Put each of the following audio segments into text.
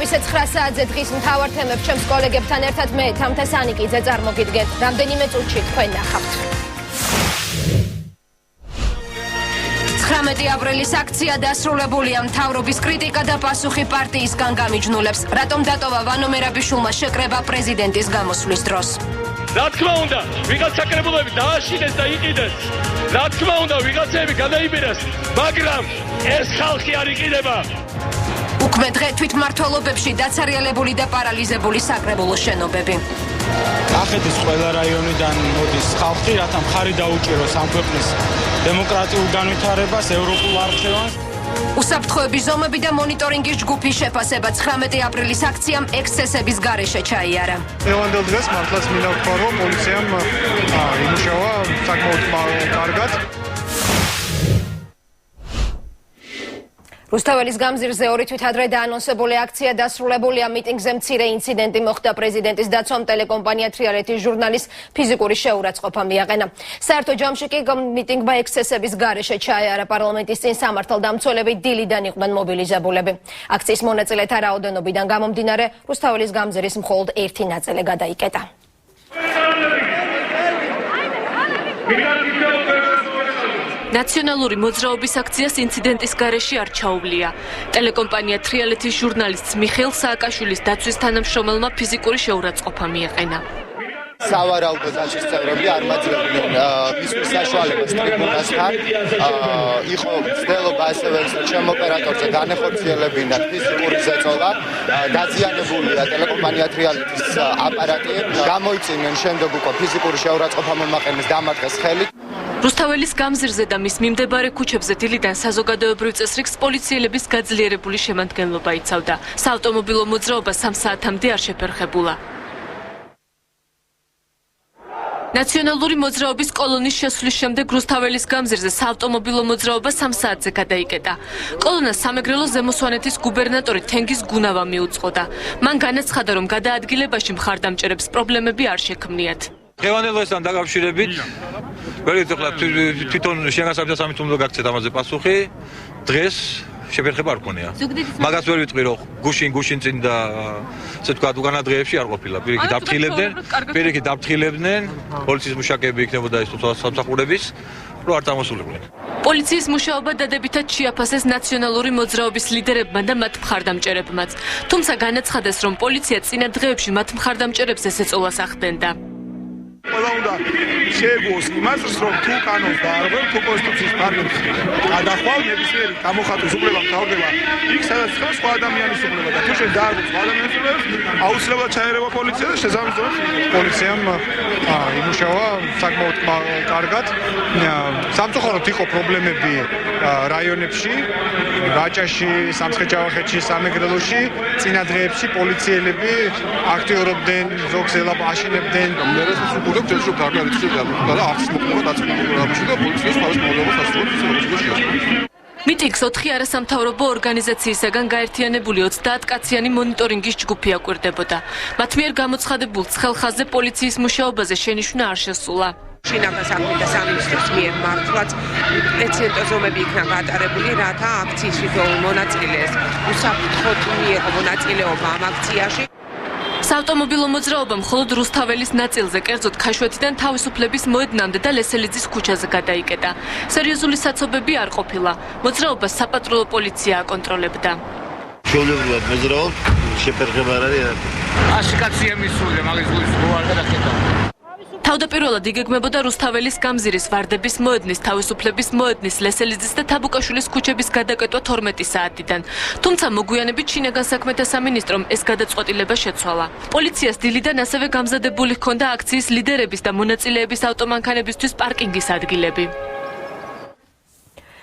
დღეობისე 9 საათზე დღის მთავარ თემებს ჩემს კოლეგებთან ერთად მე თამთას ანიკიძე წარმოგიდგენთ. რამდენიმე წუთში თქვენ ნახავთ. 19 აპრილის აქცია დასრულებულია. მთავრობის კრიტიკა და პასუხი პარტიისგან გამიჯნულებს. რატომ დატოვა ვანო მერაბიშვილმა შეკრება პრეზიდენტის გამოსვლის დროს? რა თქმა უნდა, ვიღაც საკრებულები დააშინეს და იყიდეს. რა თქმა უნდა, ვიღაცები გადაიბირეს, მაგრამ ეს ხალხი არ იყიდება. უქმე დღე თვითმმართველობებში დაცარიელებული და პარალიზებული საკრებულო შენობები. კახეთის ყველა რაიონიდან მოდის ხალხი, რათა მხარი დაუჭიროს ამ ქვეყნის დემოკრატიულ განვითარებას, ევროპულ არხევანს. უსაფრთხოების ზომები და მონიტორინგის ჯგუფის შეფასება 19 აპრილის აქციამ ექსცესების გარეშე ჩაიარა. დღევანდელ დღეს მართლაც მინდა ვთქვა, რომ პოლიციამ იმუშავა საკმაოდ კარგად. რუსთაველის გამზირზე 2 თვით ადრე დაანონსებული აქცია დასრულებულია. მიტინგზე მცირე ინციდენტი მოხდა. პრეზიდენტის დაცვამ ტელეკომპანია თრიალეთის ჟურნალის ფიზიკური შეურაცხყოფა მიაყენა. საერთო ჯამში კი მიტინგმა ექსცესების გარეშე ჩაიარა. პარლამენტის წინ სამართალდამცველები დილიდან იყვნენ მობილიზებულები. აქციის მონაწილეთა რაოდენობიდან გამომდინარე, რუსთაველის გამზირის მხოლოდ ერთი ნაწილი გადაიკეტა. ნაციონალური მოძრაობის აქციას ინციდენტის გარეშე არ ჩაუვლია. ტელეკომპანია თრიალეთის ჟურნალისტს მიხეილ სააკაშვილის დაცვის თანამშრომელმა ფიზიკური შეურაცხყოფა მიაყენა. სავარაუდო დაცვის წევრები არ მაძლევდნენ მისვლის საშუალებას ტრიბუნასთან. იყო მცდელობა ასევე ჩემ ოპერატორზე განეხორციელებინათ ფიზიკური ზეწოლა. დაზიანებულია ტელეკომპანია თრიალეთის აპარატი. გამოიწვინენ შემდეგ უკვე ფიზიკური შეურაცხყოფა მომაყენეს დამარხეს ხელი. რუსთაველის გამზირზე და მის მიმდებარე ქუჩებზე დილიდან საზოგადოებრივ წესრიგს პოლიციელების გაძლიერებული შემადგენლობა იცავდა. საავტომობილო მოძრაობა 3 საათამდე არ შეფერხებულა. ნაციონალური მოძრაობის კოლონის შესვლის შემდეგ რუსთაველის გამზირზე საავტომობილო მოძრაობა 3 საათზე გადაიკეტა. კოლონას სამეგრელო ზემოსვანეთის გუბერნატორი თენგიზ გუნავა მიუძღოდა. მან განაცხადა, რომ გადაადგილებაში მხარდამჭერებს პრობლემები არ შექმნიათ. დღევანდელ დღესთან დაკავშირებით ვერით ახლა თვითონ შეგასაბჭოს სამით უნდა გაქცეთ ამაზე პასუხი. დღეს შეფერხება არ ქონია. მაგას ვერ ვიტყვი, რომ გუშინ წინ და ესე თქვა უკანა დღეებში არ ყოფილა. პირიქით დაფრთხილებდნენ, პოლიციის მუშაკები იქნებოდა ის სამსახურების, რომ არ წამოსულიყვნენ. პოლიციის მუშაობა დადებითად შეაფასეს ნაციონალური მოძრაობის ლიდერებმა და მათ მხარდამჭერებმაც. თუმცა განაცხადეს, რომ პოლიცია წინა დღეებში მათ მხარდამჭერებს ესეწოლას ახდენდა. ყველა უნდა შეეგუოს იმას, რომ თუ კანონს დაარღვევ, თუ კონსტიტუციის ფარგლებს გადახვალ, ნებისმიერი გამოხატვის უფლება მთავრდება იქ, სადაც ხდება სხვა ადამიანის უფლება და თუ შენ დაარღვევ სხვა ადამიანის უფლებას, აუცილებლად ჩაერევა პოლიცია და შესაბამისად პოლიციამ იმუშავა საკმაოდ კარგად. სამწუხაროდ იყო პრობლემები რაიონებში, რაჭაში, სამცხე-ჯავახეთში, სამეგრელოში, წინა დღეებში პოლიციელები აქტიურობდნენ, ზოგს აშენებდნენ. მიტინგს 4 არასამთავრობო ორგანიზაციისაგან გაერთიანებული 30 კაციანი მონიტორინგის ჯგუფი აკვირდებოდა. მათ მიერ გამოცხადებულ ცხელხაზზე პოლიციის მუშაობაზე შენიშვნა არ შესულა. შინაგან საქმეთა სამინისტროს მიერ მართლაც პრეცედენტო ზომები იქნა გატარებული, რათა აქციის თვითონ მონაწილეს უსაფრთხოდ მიეღო მონაწილეობა ამ აქციაში. საავტომობილო მოძრაობა მხოლოდ რუსთაველის ნაწილზე, კერძოდ ქაშვეთიდან თავისუფლების მოედნამდე და ლესელიძის ქუჩაზე გადაიკეტა. სერიოზული საცობები არ ყოფილა. მოძრაობას საპატრულო პოლიცია აკონტროლებდა. ჩვეულებრივად მოძრაობ, შეფერხება არ არის. აშიკაცია მისულია, მაგის გულს არ გადაკეტა. თავდაპირველად იგეგმებოდა რუსთაველის გამზირის, ვარდების მოედნის, თავისუფლების მოედნის, ლესელიძის და თაბუკაშვილის ქუჩების გადაკეტვა 12 საათიდან. თუმცა მოგვიანებით შინაგან საქმეთა სამინისტრომ ეს გადაწყვეტილება შეცვალა. პოლიციას დილიდან ასევე გამზადებული ჰქონდა აქციის ლიდერების და მონაწილეების ავტომანქანებისთვის პარკინგის ადგილები.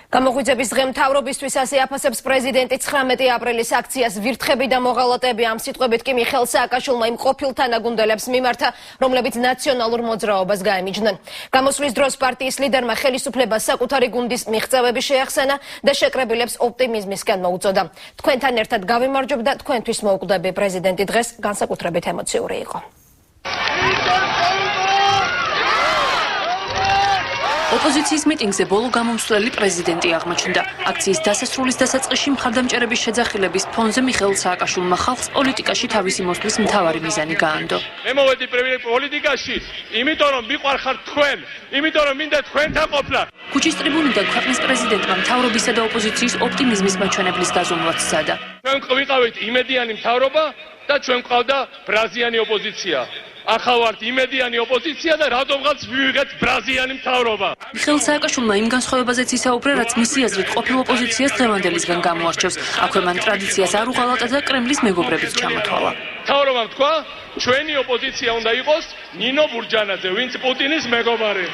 გამოღვიძების დღე მთავრობისთვის ასე აფასებს პრეზიდენტი 19 აპრილის აქციას. ვირთხები და მოღალატეები ამ სიტყვებით კი მიხეილ სააკაშვილმა იმ ყოფილ თანაგუნდელებს მიმართა, რომლებიც ნაციონალურ მოძრაობას გაემიჯნენ. გამოსვლის დროს პარტიის ლიდერმა ხელისუფლებას საკუთარი გუნდის მიღწევები შეახსენა და შეკრებილებს ოპტიმიზმისკენ მოუწოდა. თქვენთან ერთად გავიმარჯვებ და თქვენთვის მოვკვდები. პრეზიდენტი დღეს განსაკუთრებით ემოციური იყო. ოპოზიციის მიტინგზე ბოლო გამომსვლელი პრეზიდენტი აღმოჩნდა. აქციის დასასრულის დასაწყისში მხარდამჭერების შეძახილების ფონზე მიხეილ სააკაშვილმა ხალხს პოლიტიკაში თავისი მოსვლის მთავარი მიზანი გაანდო. მე მოვედი პოლიტიკაში, იმიტომ რომ მიყვარხართ თქვენ, იმიტომ რომ მინდა თქვენთან ყოფნა. ქუჩის ტრიბუნიდან ქვეყნის პრეზიდენტმა მთავრობისა და ოპოზიციის ოპტიმიზმის მაჩვენებლის გაზომვაც სცადა. ჩვენ ვიყავით იმედიანი მთავრობა და ჩვენ ვყავდა ბრაზიანი ოპოზიცია. ახლა ვართ იმედიანი ოპოზიცია და რატომღაც მივიღეთ ბრაზიანი მთავრობა. მიხეილ სააკაშვილმა იმ განსხვავებაზეც ისაუბრა, რაც მისი აზრით ყოფილ ოპოზიციას დღევანდელისგან გამოარჩევს. აქვე მან ტრადიციას არ უღალატა და კრემლის მეგობრებიც ჩამოთვალა. მთავრობამ თქვა, ჩვენი ოპოზიცია უნდა იყოს ნინო ბურჯანაძე, ვინც პუტინის მეგობარი.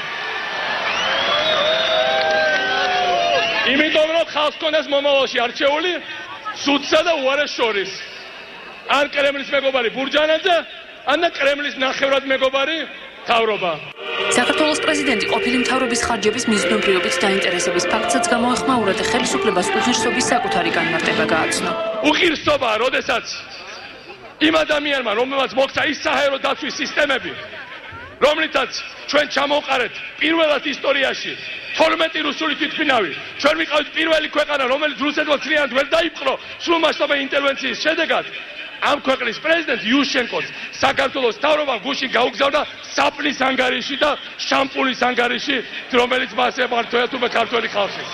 იმიტომ რომ ხალხს კონდეს მომავალში არჩეული სუდსა და უარეს შორის. ან კრემლის მეგობარი ბურჯანაძე, ან კრემლის ნახევრად მეგობარი მთავრობა. საქართველოს პრეზიდენტი ყოფილი მთავრობის ხარჯების მიზნობრიობით დაინტერესების ფაქტსაც გამოეხმაურა და ხელისუფლებას უღირსობის საკუთარი განმარტება გააცნო. უღირსობაა, როდესაც იმ ადამიანმა, რომელმაც მოხდა ის საჰაერო დაცვის სისტემები, რომლითაც ჩვენ ჩამოვყარეთ პირველად ისტორიაში 12 რუსული თვითმფრინავი. ჩვენ ვიყავით პირველი ქვეყანა, რომელიც რუსეთმა ცრიად ვერ დაიპყრო სრულმასშტაბური ინტერვენციის შედეგად. ამ ქვეყნის პრეზიდენტ იუშენკოს საქართველოს მთავრობამ გუშინ გაუგზავნა საპნის ანგარიში და შამპუნის ანგარიში, რომელიც მას ემართოა თუმე ქართველი ხალხის.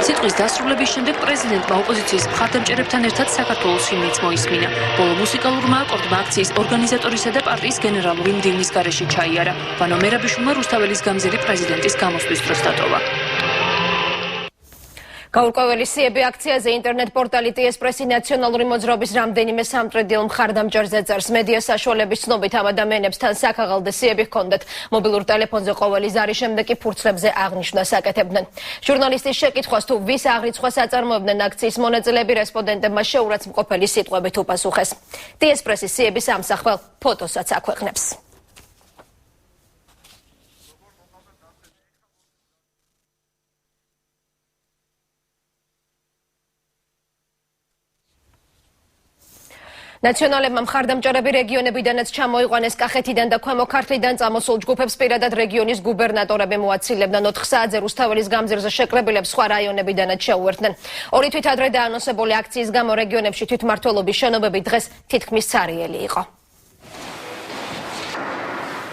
სიტყვის დასრულების შემდეგ პრეზიდენტმა ოპოზიციის მხარდამჭერებთან ერთად საქართველოს ჰიმნიც მოისმინა. ბოლო მუსიკალურმა აკორდმა აქციის ორგანიზატორისა და პარტიის გენერალური მდივნის გარეშე ჩაიარა. ვანო მერაბიშვილმა რუსთაველის გამზირი პრეზიდენტის გამოსვლის დროს დატოვა. გაურკვეველი სიები აქციაზე ინტერნეტ პორტალი TS-პრესი ნაციონალური მოძრაობის რამდენიმე სამტრედიელ მხარდამჭერზე წერს. მედია საშუალების ცნობით ამ ადამიანებთან საქაღალდე სიები ჰქონდათ. მობილურ ტელეფონზე ყოველი ზარის შემდეგ კი ფურცლებზე აღნიშვნას აკეთებდნენ. ჟურნალისტის შეკითხვას თუ ვის აღრიცხვას აწარმოებდნენ აქციის მონაწილეები, რესპონდენტებმა შეურაცხმყოფელი სიტყვებით უპასუხეს. TS-პრესის სიების ამსახველ ფოტოსაც აქვეყნებს. ნაციონალებმა მხარდამჭერები რეგიონებიდანაც ჩამოიყვანეს. კახეთიდან და ქვემო ქართლიდან წამოსულ ჯგუფებს პირადად რეგიონის გუბერნატორები მოაცილებდნენ. 4 საათზე რუსთაველის გამზირზე შეკრებილებს სხვა რაიონებიდანაც შეუერთდნენ. ორი თვით ადრე დაანონსებული აქციის გამო რეგიონებში თვითმმართველობის შენობები დღეს თითქმის ცარიელი იყო.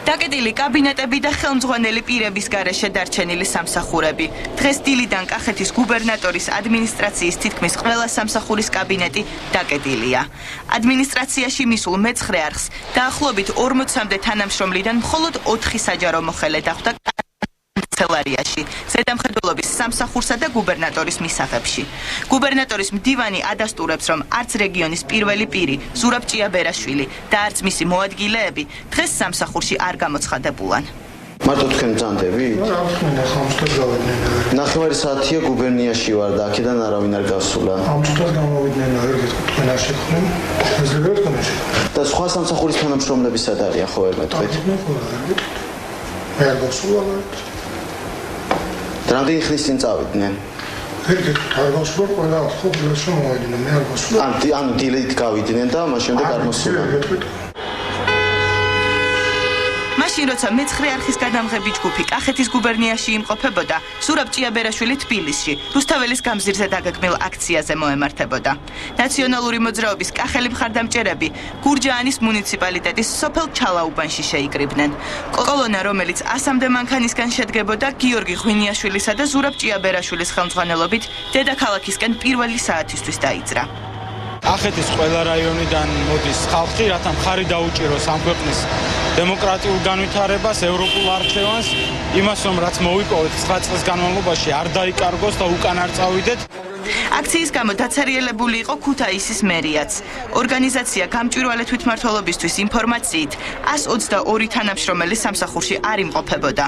დაკეტილი კაბინეტები და ხელმძღვანელი პირების გარეშე დარჩენილი სამსახურები. დღეს დილიდან კახეთის გუბერნატორის ადმინისტრაციის თითქმის ყველა სამსახურის კაბინეტი დაკეტილია. ადმინისტრაციაში მისულ მეცხრე არხს დაახლოებით 40-მდე თანამშრომლიდან მხოლოდ 4 საჯარო მოხელე დახვდა კანცელარიაში, ზედამხედველობის სამსახურსა და გუბერნატორის მისაღებში. გუბერნატორის მდივანი ადასტურებს, რომ არც რეგიონის პირველი პირი, ზურაბ ჭიაბერაშვილი და არც მისი მოადგილეები დღეს სამსახურში არ გამოცხადებულან. მარტო თქვენ ბრძანდები? რა ვთქვა, ხამსტად გავედნენ. ნახევარი საათია გუბერნიაში ვარ და აქედან არავინ არ გავსულა. ხამსტად გამოვიდნენ, ერგეთ თქვენ არ შეხვდნენ. შეიძლება თქვენ არ შეხვდნენ. და სხვა სამსახურის თანამშრომლები სად არიან, ხო ვერ მეთქვით? მე არ გავსულა. რამდენი ხნის წინ წავიდნენ? ერგეთ არ გავსულა, ყველა ხო ბლესო მოვიდნენ, მე არ გავსულა. ანუ დილით გავიდნენ და მას შემდეგ არ მოსულა. მაშინ როცა მეცხრე არხის გადამღები ჯგუფი კახეთის გუბერნიაში იმყოფებოდა, ზურაბ ჭიაბერაშვილი თბილისში, რუსთაველის გამზირზე დაგეგმილ აქციაზე მოემართებოდა. ნაციონალური მოძრაობის კახელი მხარდამჭერები გურჯაანის მუნიციპალიტეტის სოფელ ჩალაუბანში შეიკრიბნენ. კოლონა, რომელიც 100-მდე მანქანისგან შედგებოდა, გიორგი ღვინიაშვილისა და ზურაბ ჭიაბერაშვილის ხელმძღვანელობით დედაქალაქისკენ პირველი საათისთვის დაიძრა. კახეთის ყველა რაიონიდან მოდის ხალხი, რათა მხარი დაუჭიროს ამ ქვეყნის დემოკრატიულ განვითარებას, ევროპულ არჩევანს, იმას რომ რაც მოვიპოვეთ 9 წლის განმავლობაში არ დაიკარგოს და უკან არ წავიდეთ. აქციის გამო დაცარიელებული იყო ქუთაისის მერიაც. ორგანიზაცია გამჭვირვალე თვითმმართველობისთვის ინფორმაციით 122 თანამშრომელი სამსახურში არ იმყოფებოდა.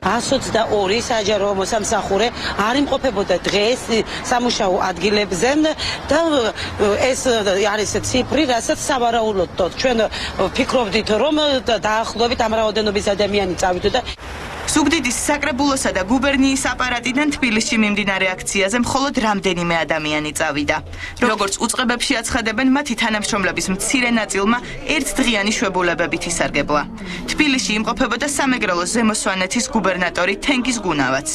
122 საჯარო მოსამსახურე არ იმყოფებოდა დღეს სამუშაო ადგილებზე და ეს არის ციფრი, რასაც სავარაუდოდ ჩვენ ფიქრობდით, რომ დაახლოებით ამ რაოდენობის ადამიანი წავიდოდა. ზუგდიდის საკრებულოსა და გუბერნიის აპარატიდან თბილისში მიმდინარე აქციაზე მხოლოდ რამდენიმე ადამიანი წავიდა. როგორც უწყებებში აცხადებენ, მათი თანამშრომლების მცირე ნაწილმა ერთდღიანი შვებულებებით ისარგებლა. თბილისში იმყოფებოდა სამეგრელოს ზემო სვანეთის გუბერნატორი თენგიზ გუნავაც.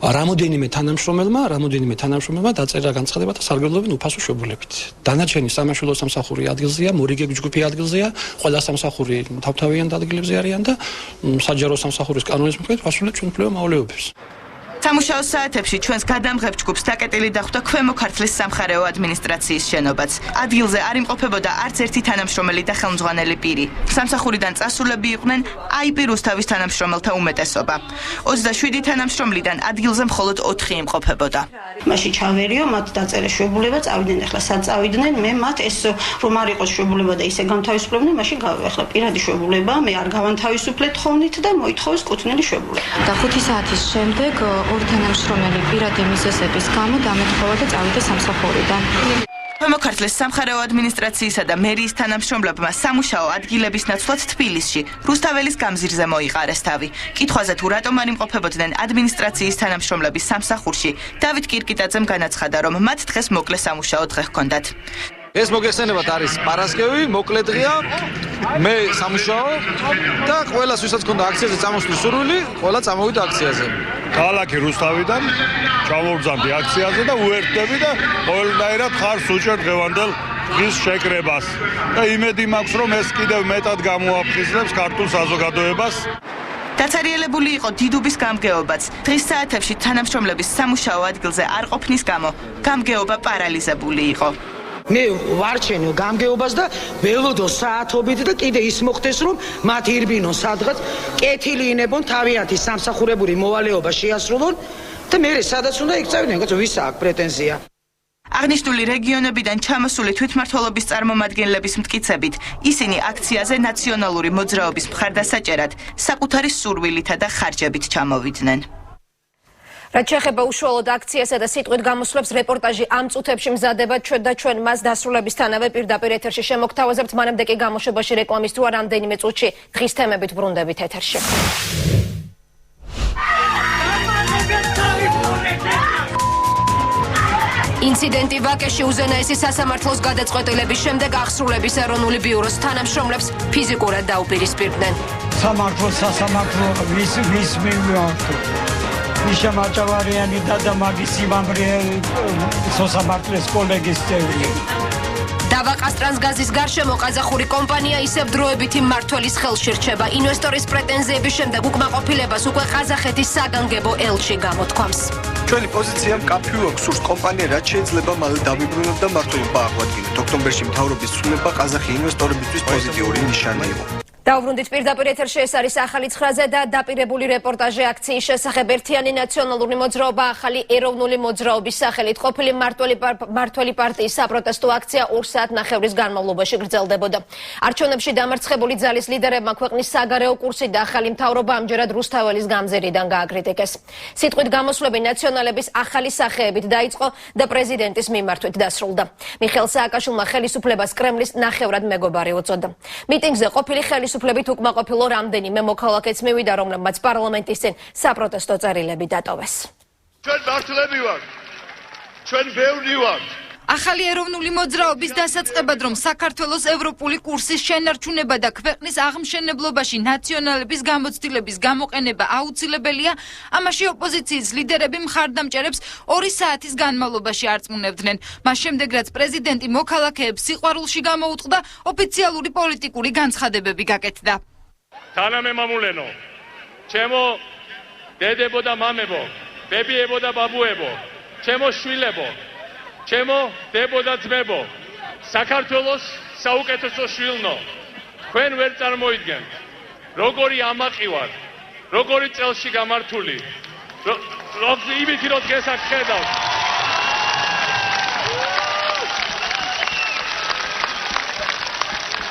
რამოდენიმე თანამშრომელმა დაწერა განცხადება და სარგებლობენ უფასო შვებულებით. დანარჩენი სამაშველო სამსახური ადგილზეა, მორიგე ჯგუფი ადგილზეა, ყველა სამსახური თავთავიან ადგილებზე არიან და საჯარო სამსახურის კანონის მიხედვით ასრულებენ ჩვენ უფლებო მავალეობებს. სამუშაო საათებში ჩვენს გადამღებ ჯგუფს დაკეტილი დახვდა ქვემო ქართლის სამხარეო ადმინისტრაციის შენობაც. ადგილზე არ იმყოფებოდა არც ერთი თანამშრომელი და ხელმძღვანელი პირი. სამსახურიდან წასულები იყვნენ IP რუსთავის თანამშრომელთა უმეტესობა. 27 თანამშრომლიდან ადგილზე მხოლოდ 4 იმყოფებოდა. მაშინ ჩავერიო, მათ დაწერა შვებულება, წავიდნენ, ახლა სად წავიდნენ, მე მათ ეს რომ არ იყოს შვებულება და ისე განთავისუფლებდნენ, მაშინ ახლა პირადი შვებულება, მე არ გავანთავისუფლე თხოვნით და მოითხოვეს კუთვნილი შვებულება. და 5 საათის შემდეგ ორი თანამშრომელი პირადი მიზეზების გამო დამეთხოვა და წავიდა სამსახურიდან. ქვემო ქართლის სამხარეო ადმინისტრაციისა და მერიის თანამშრომლებმა სამუშაო ადგილების ნაცვლად თბილისში რუსთაველის გამზირზე მოიყარეს თავი. კითხვაზე თუ რატომ არ იმყოფებოდნენ ადმინისტრაციის თანამშრომლების სამსახურში, დავით კირკიტაძემ განაცხადა, რომ მათ დღეს მოკლე სამუშაო დღე ჰქონდათ. ეს მოგეხსენებათ არის პარასკევი, მოკლე დღეა, მე სამუშაო და ყველას ვისაც ქონდა აქციაზე წამოსვლის სურვილი, ყველა წამოვიდა აქციაზე. ქალაქი რუსთავიდან ჩამოვგზავნდი აქციაზე და უერთდები და ყველანაირად ხარს უჭერ დღევანდელ დღის შეკრებას. და იმედი მაქვს, რომ ეს კიდევ მეტად გამოაფხიზლებს ქართულ საზოგადოებას. დაცარიელებული იყო დიდუბის გამგეობაც. დღის საათებში თანამშრომლების სამუშაო ადგილზე არ ყოფნის გამო გამგეობა პარალიზებული იყო. მე ვარჩენო გამგეობას და ველოდო საათობით და კიდე ის მოხდეს რომ მათ ირბინონ სადღაც კეთილი ინებონ თავიანთი სამსახურებური მოვალეობა შეასრულონ და მე სადაც უნდა იქცევდნენ კაცო ვის აქვს პრეტენზია. აღნიშნული რეგიონებიდან ჩამოსული თვითმმართველობის წარმომადგენლების მტკიცებით, ისინი აქციაზე ნაციონალური მოძრაობის მხარდასაჭერად საკუთარი სურვილითა და ხარჯებით ჩამოვიდნენ. რაც შეეხება უშუალოდ აქციასა და სიტყვით გამოსვლებს, რეპორტაჟი ამ წუთებში მზადება ჩვენ მას დასრულებისთანავე პირდაპირ ეთერში შემოგთავაზებთ, მანამდე კი გამოშვებაში რეკლამის თუ არ რამდენიმე წუთში დღის თემებით ბრუნდებით ეთერში. ინციდენტი ვაკეში უზენაესი სასამართლოს გადაწყვეტილების შემდეგ აღსრულების ეროვნული ბიუროს თანამშრომლებს ფიზიკურად დაუპირისპირდნენ. სასამართლო ვის მიმართო მიშა მაჭავარიანი და მაგის სიმამრე სასამართლოს კოლეგის წევრი. დავაკას ტრანსგაზის გარშემო ყაზახური კომპანია ისევ დროებითი მმართველის ხელში რჩება. ინვესტორის პრეტენზიების შემდეგ უკმაყოფილებას უკვე ყაზახეთის საგანგებო ელჩი გამოთქვამს. ჩვენი პოზიცია მკაფიო აქვს, სურს კომპანია რაც შეიძლება მალე დავიბრუნოთ და მართლობა აღვადგინოთ. ოქტომბერში მთავრობის ცვლილება ყაზახი ინვესტორებისთვის პოზიტიური ნიშანი იყო. დაუბრუნდით პირდაპირ ეთერში, ეს არის ახალი ცხრაზე და დაპირებული რეპორტაჟი აქციის შესახებ. ერთიანი ნაციონალური მოძრაობა ახალი ეროვნული მოძრაობის სახელით ყოფილი მმართველი პარტიის საპროტესტო აქცია 2 საათნახევრის განმავლობაში გრძელდებოდა. არჩევნებში დამარცხებული ძალის ლიდერებმა ქვეყნის საგარეო კურსი და ახალი მთავრობა ამჯერად რუსთაველის გამზირიდან გააკრიტიკეს. სიტყვით გამოსვლები ნაციონალების ახალი სახეებით დაიწყო და პრეზიდენტის მიმართვით დასრულდა. მიხეილ სააკაშვილმა ხელისუფლებას კრემლის ნახევრად მეგობარი უწოდა. მიტინგზე ყოფილი ხელისუფლებით უკმაყოფილო რამდენიმე მოქალაქეც მივიდა, რომლებმაც პარლამენტის წინ საპროტესტო წერილები დატოვეს. ჩვენ მართლები ვართ. ჩვენ ბევრი ვართ. ახალი ეროვნული მოძრაობის დასაწყებად, რომ საქართველოს ევროპული კურსის შენარჩუნება და ქვეყნის აღმშენებლობაში ნაციონალების გამოცდილების გამოყენება აუცილებელია, ამაში ოპოზიციის ლიდერები მხარდამჭერებს 2 საათის განმავლობაში არწმუნებდნენ. მას შემდეგ, რაც პრეზიდენტი მოქალაქეებს სიყვარულში გამოუტყდა, ოფიციალური პოლიტიკური განცხადებები გაკეთდა. თანამემამულენო, ჩემო დედებო და მამებო, ბებიებო და ბაბუებო, ჩემო შვილებო, ჩემო დებო და ძმებო, საქართველოს საუკეთესო შვილნო, თქვენ ვერ წარმოიდგენთ, როგორი ამაყი ვარ, როგორი წელში გამართული, იმითი რომ დღეს აქ ხედავთ.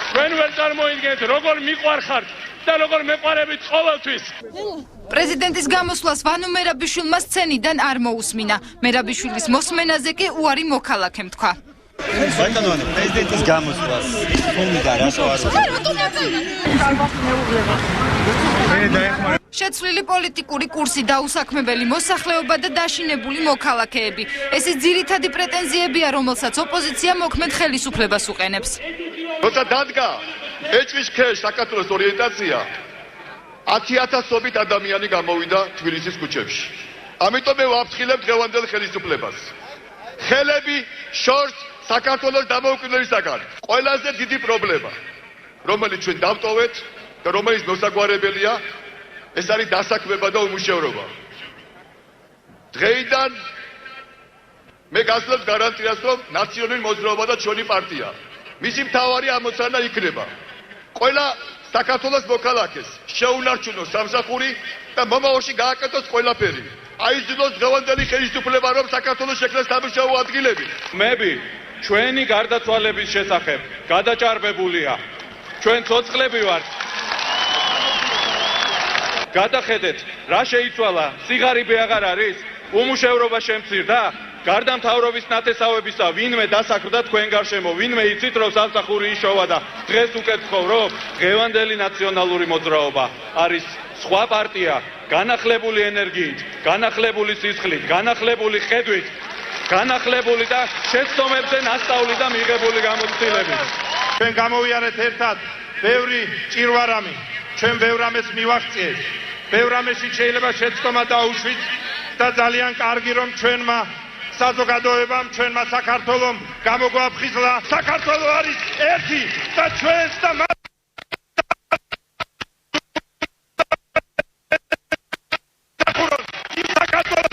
თქვენ ვერ წარმოიდგენთ, როგორ მიყვარხართ და როგორ მეყვარებით ყოველთვის. პრეზიდენტის გამოსვლას ვანო მერაბიშვილმა სცენიდან არ მოусმინა. მერაბიშვილის მოსმენაზე კი უარი მოქალაქემ თქვა. ბატონო, პრეზიდენტის გამოსვლას თუმდა რატო არ შეცვლილი პოლიტიკური კურსი, დაუსაქმებელი მოსახლეობა და დაშინებული მოქალაქეები. ეს ის ძირითადი პრეტენზიებია, რომელსაც ოპოზიცია მოქმედ ხელისუფლებას უყენებს. როცა დადგა ეჭვის ქვეშ საქართველოს ორიენტაცია, 10,000-ობით ადამიანი გამოვიდა თბილისის ქუჩებში. ამიტომ მე ვაფრთხილებ დღევანდელ ხელისუფლებას. ხელები შორს საქართველოს დამოუკიდებლობისაგან. ყველაზე დიდი პრობლემა, რომელიც ჩვენ დავტოვეთ და რომელიც მოსაგვარებელია, ეს არის დასაქმება და უმუშევრობა. დღეიდან მე გასძლევს გარანტიას, რომ ნაციონალური მოძრაობა და ჩვენი პარტია მისი მთავარი ამოცანა იქნება ყველა საქართველოს მოქალაქეს შეუნარჩუნოს სამსახური და მომავალში გააკეთოს ყველაფერი. აიძულოს დღევანდელი ხელისუფლება, რომ საქართველოს შექმნას სამუშაო ადგილები. მები ჩვენი გარდაცვალების შესახებ გადაჭარბებულია. ჩვენ ცოცხლები ვართ. გადახედეთ, რა შეიცვალა? სიგარები აღარ არის? უმუშევრობა შემცირდა? გარდა მთავრობის ნათესავებისა, ვინმე დასაქმდა თქვენ გარშემო, ვინმე იცით, რომ სამსახური იშოვა და დღეს უკეთ ცხოვრობ? დღევანდელი ნაციონალური მოძრაობა არის სხვა პარტია, განახლებული ენერგიით, განახლებული სისხლით, განახლებული ხედვით, განახლებული და შეცდომებზე ნასწავლი და მიღებული გამოცდილებით. ჩვენ გამოვიარეთ ერთად ბევრი ჭირვარამი, ჩვენ ბევრ ამას მივაღწიეთ. ბევრ ამაში შეიძლება შეცდომა დაუშვით და ძალიან კარგი რომ ჩვენმა საზოგადოებამ, ჩვენმა საქართველომ გამოგვაფხიზლა. საქართველო არის ერთი და ჩვენს და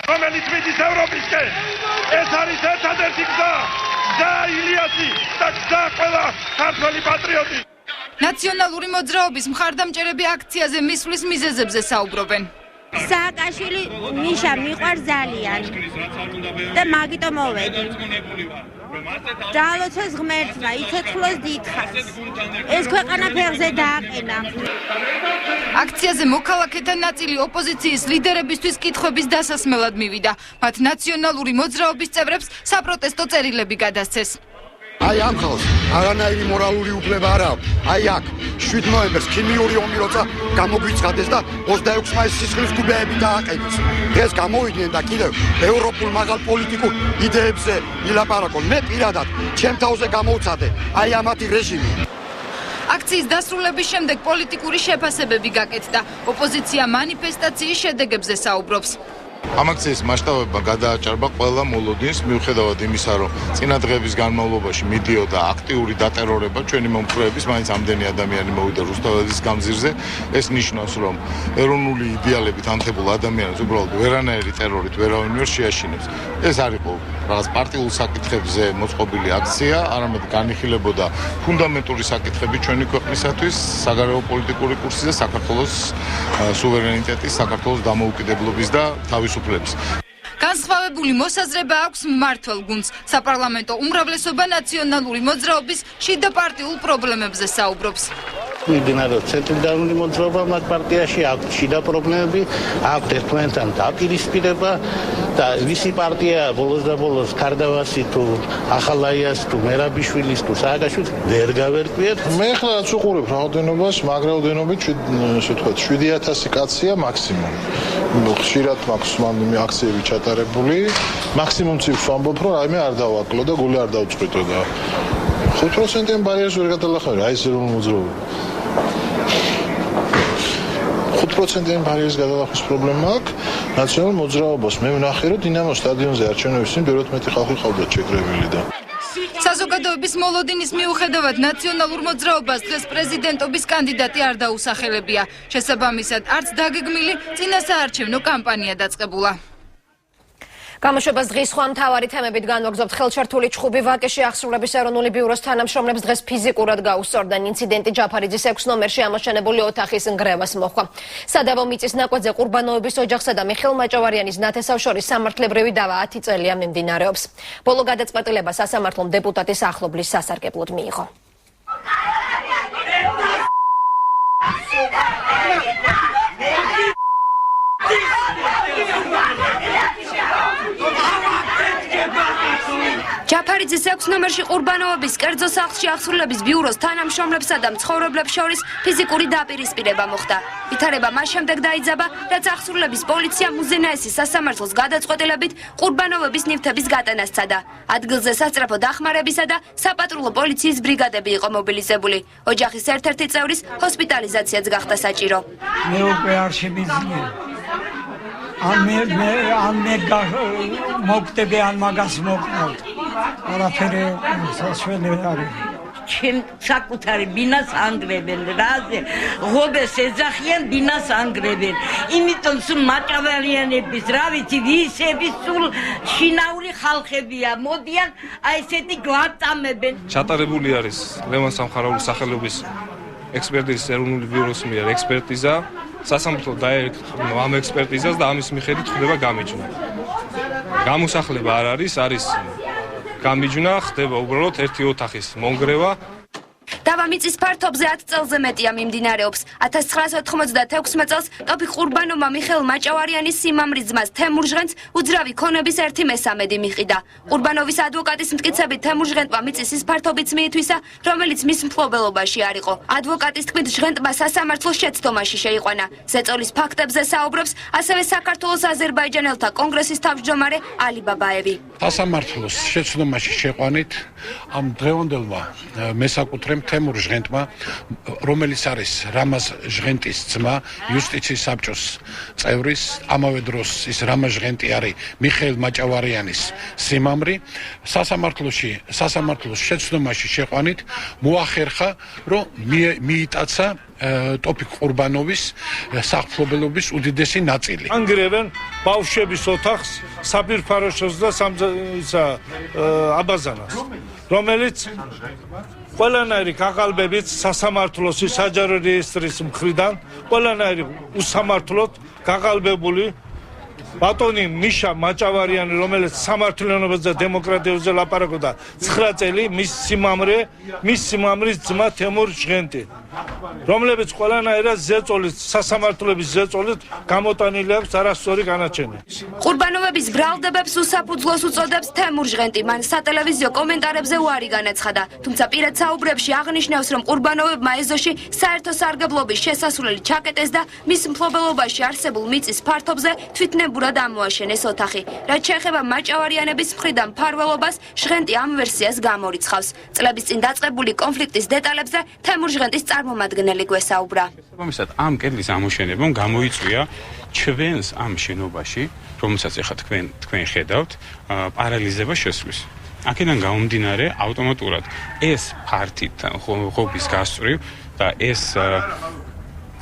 რომელიც მიდის ევროპისკენ. ეს არის ერთადერთი გზა, გზა ილიასი და გზა ყველა ქართველი პატრიოტი. ნაციონალური მოძრაობის მხარდამჭერები აქციაზე მისვლის მიზეზებზე საუბრობენ. სააკაშვილი ნიშა მიყვარს ძალიან და მაგიტომ მოვედი. დაალოცოს ღმერთმა, იცოცხლოს დიდხანს. ეს ქვეყანა ფეხზე დააყენა. აქციაზე მოქალაქეთა ნაწილი ოპოზიციის ლიდერებისთვის კითხვების დასასმელად მივიდა. მათ ნაციონალური მოძრაობის წევრებს საპროტესტო წერილები გადასცეს. აი ამ ხალხს არანაირი მორალური უფლება არ აქვს. აი აქ 7 ნოემბერს ქიმიური ომი როცა გამოგვიცხადეს და 26 მაისს სისხლის გუბეები დააყენეს. დღეს გამოვიდნენ და კიდევ ევროპულ მაღალ პოლიტიკურ იდეებზე ილაპარაკონ. მე პირადად ჩემ თავზე გამოვცადე აი ამათი რეჟიმი. აქციის დასრულების შემდეგ პოლიტიკური შეფასებები გაკეთდა. ოპოზიცია მანიფესტაციის შედეგებზე საუბრობს. ამ აქციის მასშტაბებმა გადააჭარბა ყველა მოლოდინს, მიუხედავად იმისა, რომ წინა დღეების განმავლობაში მიდიოდა აქტიური დატერორება ჩვენი მომხრეების, მაინც ამდენი ადამიანი მოვიდა რუსთაველის გამზირზე. ეს ნიშნავს, რომ ეროვნული იდეალებით ანთებულ ადამიანებს უბრალოდ ვერანაირი ტერორით ვერავინ ვერ შეაშინებს. ეს არ იყო რაღაც პარტიულ საკითხებზე მოწყობილი აქცია, არამედ განიხილებოდა ფუნდამენტური საკითხები ჩვენი ქვეყნისათვის, საგარეო პოლიტიკური კურსის და საქართველოს სუვერენიტეტის, საქართველოს დამოუკიდებლობის და თავისუფლების. განსხვავებული მოსაზრება აქვს მმართველ გუნდს. საპარლამენტო უმრავლესობა ნაციონალური მოძრაობის შიდა პარტიულ პრობლემებზე საუბრობს. მიმდინარე ცენტრალური მოძრაობა მათ პარტიაში აქვს შიდა პრობლემები, აქვს ერთმანეთთან დაპირისპირება და ვისი პარტია ბოლოს და ბოლოს ქარდავასი თუ ახალაიას თუ მერაბიშვილის თუ სააკაშვილის ვერ გავერკვიეთ. მე ახლა რაც უყურებ რაოდენობას, მაგ რაოდენობით ესე ვთქვათ 7000 კაცია მაქსიმუმ. ხშირად მაქვს მანდ აქციები ჩატარებული, მაქსიმუმ ციფრს ვამბობ, რომ რაიმე არ დავაკლო და გული არ დავწყვიტო და 5%-იან ბარიერს ვერ გადალახავი, აი ეს ეროვნული მოძრაობა. 5%-იან ბარიერს გადალახვის პრობლემა აქვს ნაციონალურ მოძრაობას. მე ვნახე, რომ დინამო სტადიონზე არჩევნების წინ ბევრად მეტი ხალხი ყავდათ შეკრებილი და საზოგადოების მოლოდინის მიუხედავად ნაციონალურ მოძრაობას დღეს პრეზიდენტობის კანდიდატი არ დაუსახელებია. შესაბამისად, არც დაგეგმილი წინასაარჩევნო კამპანია დაწყებულა. გამოშვებას დღის სხვა მთავარი თემებით განვაგრძობთ. ხელჩართული ჩხუბი ვაკეში აღსრულების ეროვნული ბიუროს თანამშრომლებს დღეს ფიზიკურად გაუსწორდნენ. ინციდენტი ჯაფარიძის 6 ნომერში ამოშენებული ოთახის ნგრევას მოჰყვა. სადავო მიწის ნაკვეთზე ყურბანოების ოჯახსა და მიხეილ მაჭავარიანის ნათესავს შორის სამართლებრივი დავა 10 წელია მიმდინარეობს. ბოლო გადაწყვეტილება სასამართლომ დეპუტატის ახლობლის სასარგებლოდ მიიღო. ჯაფარიძის 6 ნომერში ყურბანოვების კერძო სახლში აღსრულების ბიუროს თანამშრომლებსა და მცხოვრებლებს შორის ფიზიკური დაპირისპირება მოხდა. ვითარება მას შემდეგ დაიძაბა, რაც აღსრულების პოლიციამ უზენაესი სასამართლოს გადაწყვეტილებით ყურბანოვების ნივთების გატანას სცადა. ადგილზე სასწრაფო დახმარებისა და საპატრულო პოლიციის ბრიგადები იყო მობილიზებული. ოჯახის ერთ-ერთი წევრის ჰოსპიტალიზაციაც გახდა საჭირო. მე უკვე არ შემიძლია. ან მე მოგდები ან მაგას მოკნავ. არაფერი სასველი არის. ჩემ საკუთარი ბინას ანგრებენ რაზე ღობეს ეძახიან ბინას ანგრებენ იმიტომ სულ მაჭავარიანების რა ვიცი ვისების სულ შინაური ხალხებია მოდიან აი ესეთი გვაწამებენ ჩატარებული არის ლევან სამხარაულის სახელობის ექსპერტიზის ეროვნული ბიუროს მიერ ექსპერტიზა სასამართლო დაერქვა ამ ექსპერტიზას და ამის მიხედვით ხდება გამიჯვნა გამოსახლება არ არის გამიჯვნა ხდება უბრალოდ ერთი ოთახის მონგრევა დავა მიწის ფართობზე 10 წელზე მეტია მიმდინარეობს. 1996 წელს ტოფი ყურბანოვმა მიხეილ მაჭავარიანის სიმამრის ძმას თემურ ჟღენტს უძრავი ქონების 1/3 მიჰყიდა. ყურბანოვის ადვოკატის მტკიცებით თემურ ჟღენტმა მიწის ფართობიც მიითვისა, რომელიც მის მფლობელობაში არ იყო. ადვოკატის თქმით ჟღენტმა სასამართლოს შეცდომაში შეიყვანა. ზეწოლის ფაქტებზე საუბრობს ასევე საქართველოს აზერბაიჯანელთა კონგრესის თავმჯდომარე ალი ბაბაევი. სასამართლოს შეცდომაში შეყვანით ამ დღევანდელმა მესაკუთრემ თემურ ჟღენტმა, რომელიც არის რამაზ ჟღენტის ძმა, იუსტიციის საბჭოს წევრის, ამავე დროს ის რამაზ ჟღენტი არის მიხეილ მაჭავარიანის სიმამრი, სასამართლოს შეცდომაში შეყვანით მოახერხა, რომ მიიტაცა ტოფიკ ყურბანოვის საფლობელობის უდიდესი ნაწილი. ანგრევენ ბავშვების ოთახს, საფირფაროშოს და აბაზანას, რომელიც ყველანაირი გაყალბებით სასამართლოს საჯარო რეესტრის მხრიდან ყველანაირი უსამართლოდ გაყალბებული ბატონი მიშა მაჭავარიანი, რომელიც სამართლიანობაზე და დემოკრატიაზე ლაპარაკობდა 9 წელი, მის სიმამრის ძმა თემურ ჟღენტი, რომლებიც ყველანაირად ზეწოლით, სასამართლოების ზეწოლით გამოტანილი აქვს არასწორი განაჩენი. ყურბანოვების ბრალდებებს უსაფუძვლოს უწოდებს თემურ ჟღენტი, მან სატელევიზიო კომენტარებზე უარი განაცხადა, თუმცა პირად საუბრებში აღნიშნავს, რომ ყურბანოვებმა ეზოში საერთო სარგებლობის შესასვლელი ჩაკეტეს და მის მფლობელობაში არსებულ მიწის ფართობზე თვითნებურად ამოაშენეს ოთახი. რაც შეეხება მაჭავარიანების მხრიდან მფარველობას, ჟღენტი ამ ვერსიას გამორიცხავს. წლების წინ დაწყებული კონფლიქტის დეტალებზე თემურ ჟღენტის წარმომადგენელი გვესაუბრა. მომისად ამ კედლის ამოშენებამ გამოიწვია ჩვენს ამ შენობაში, რომელსაც ახლა თქვენ ხედავთ, პარალიზება შესვლის. აქედან გამომდინარე ავტომატურად ეს ფართით ღობის გასწვრივ და ეს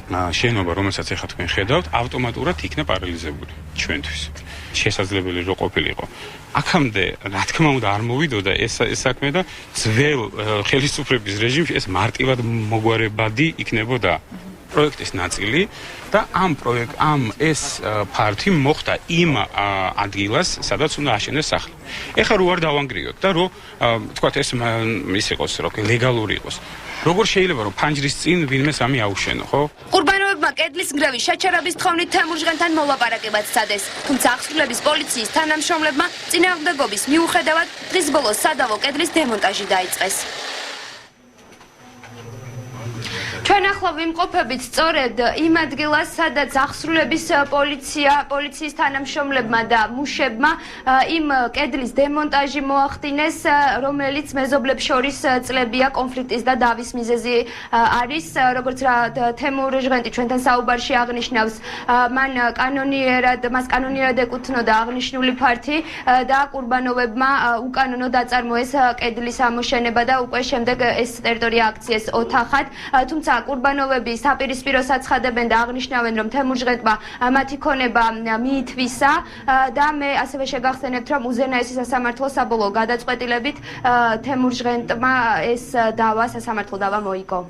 შენობა, რომელსაც ახლა თქვენ ხედავთ, ავტომატურად იქნა პარალიზებული ჩვენთვის. შესაძლებელი რო ყოფილიყო. აქამდე, რა თქმა უნდა, არ მოვიდოდა ეს საქმე და ძველ ხელისუფლების რეჟიმში ეს მარტივად მოგვარებადი იქნებოდა. პროექტის ნაწილი და ამ ეს ფართი მოხდა იმ ადგილას, სადაც უნდა აშენდეს სახლი. ეხლა რო არ დავანგრიოთ და რო თქვათ ეს ის იყოს, რომ ლეგალური იყოს. როგორ შეიძლება რომ ფანჯრის წინ ვინმე სამი აუშენო, ხო? ყურბანოვებმა კედლის ნგრევის შეჩერების თხოვნით თემურ ჟღენთან მოლაპარაკებაც სცადეს, თუმცა აღსრულების პოლიციის თანამშრომლებმა წინააღმდეგობის მიუხედავად დღის ბოლოს სადავო კედლის დემონტაჟი დაიწყეს. ჩვენ ახლა ვიმყოფებით სწორედ იმ ადგილას, სადაც აღსრულების პოლიციის თანამშრომლებმა და მუშებმა იმ კედლის დემონტაჟი მოახდინეს, რომელიც მეზობლებს შორის წლებია კონფლიქტის და დავის მიზეზი არის, როგორც თემურ ჟღენტი ჩვენთან საუბარში აღნიშნავს, მას კანონიერად ეკუთვნოდა აღნიშნული ფართი და ყურბანოვებმა უკანონო დაწარმოეს კედლის ამოშენება და უკვე შემდეგ ეს ტერიტორია აქციეს ოთახად, თუმცა ყურბანოვები საპირისპირო საცხადებენ და აღნიშნავენ, რომ თემურ ჟღენტმა მათი ქონება მიითვისა და მე ასევე შეგახსენებთ, რომ უზენაესი სასამართლო საბოლოო გადაწყვეტილებით თემურ ჟღენტმა ეს სასამართლო დავა მოიგო.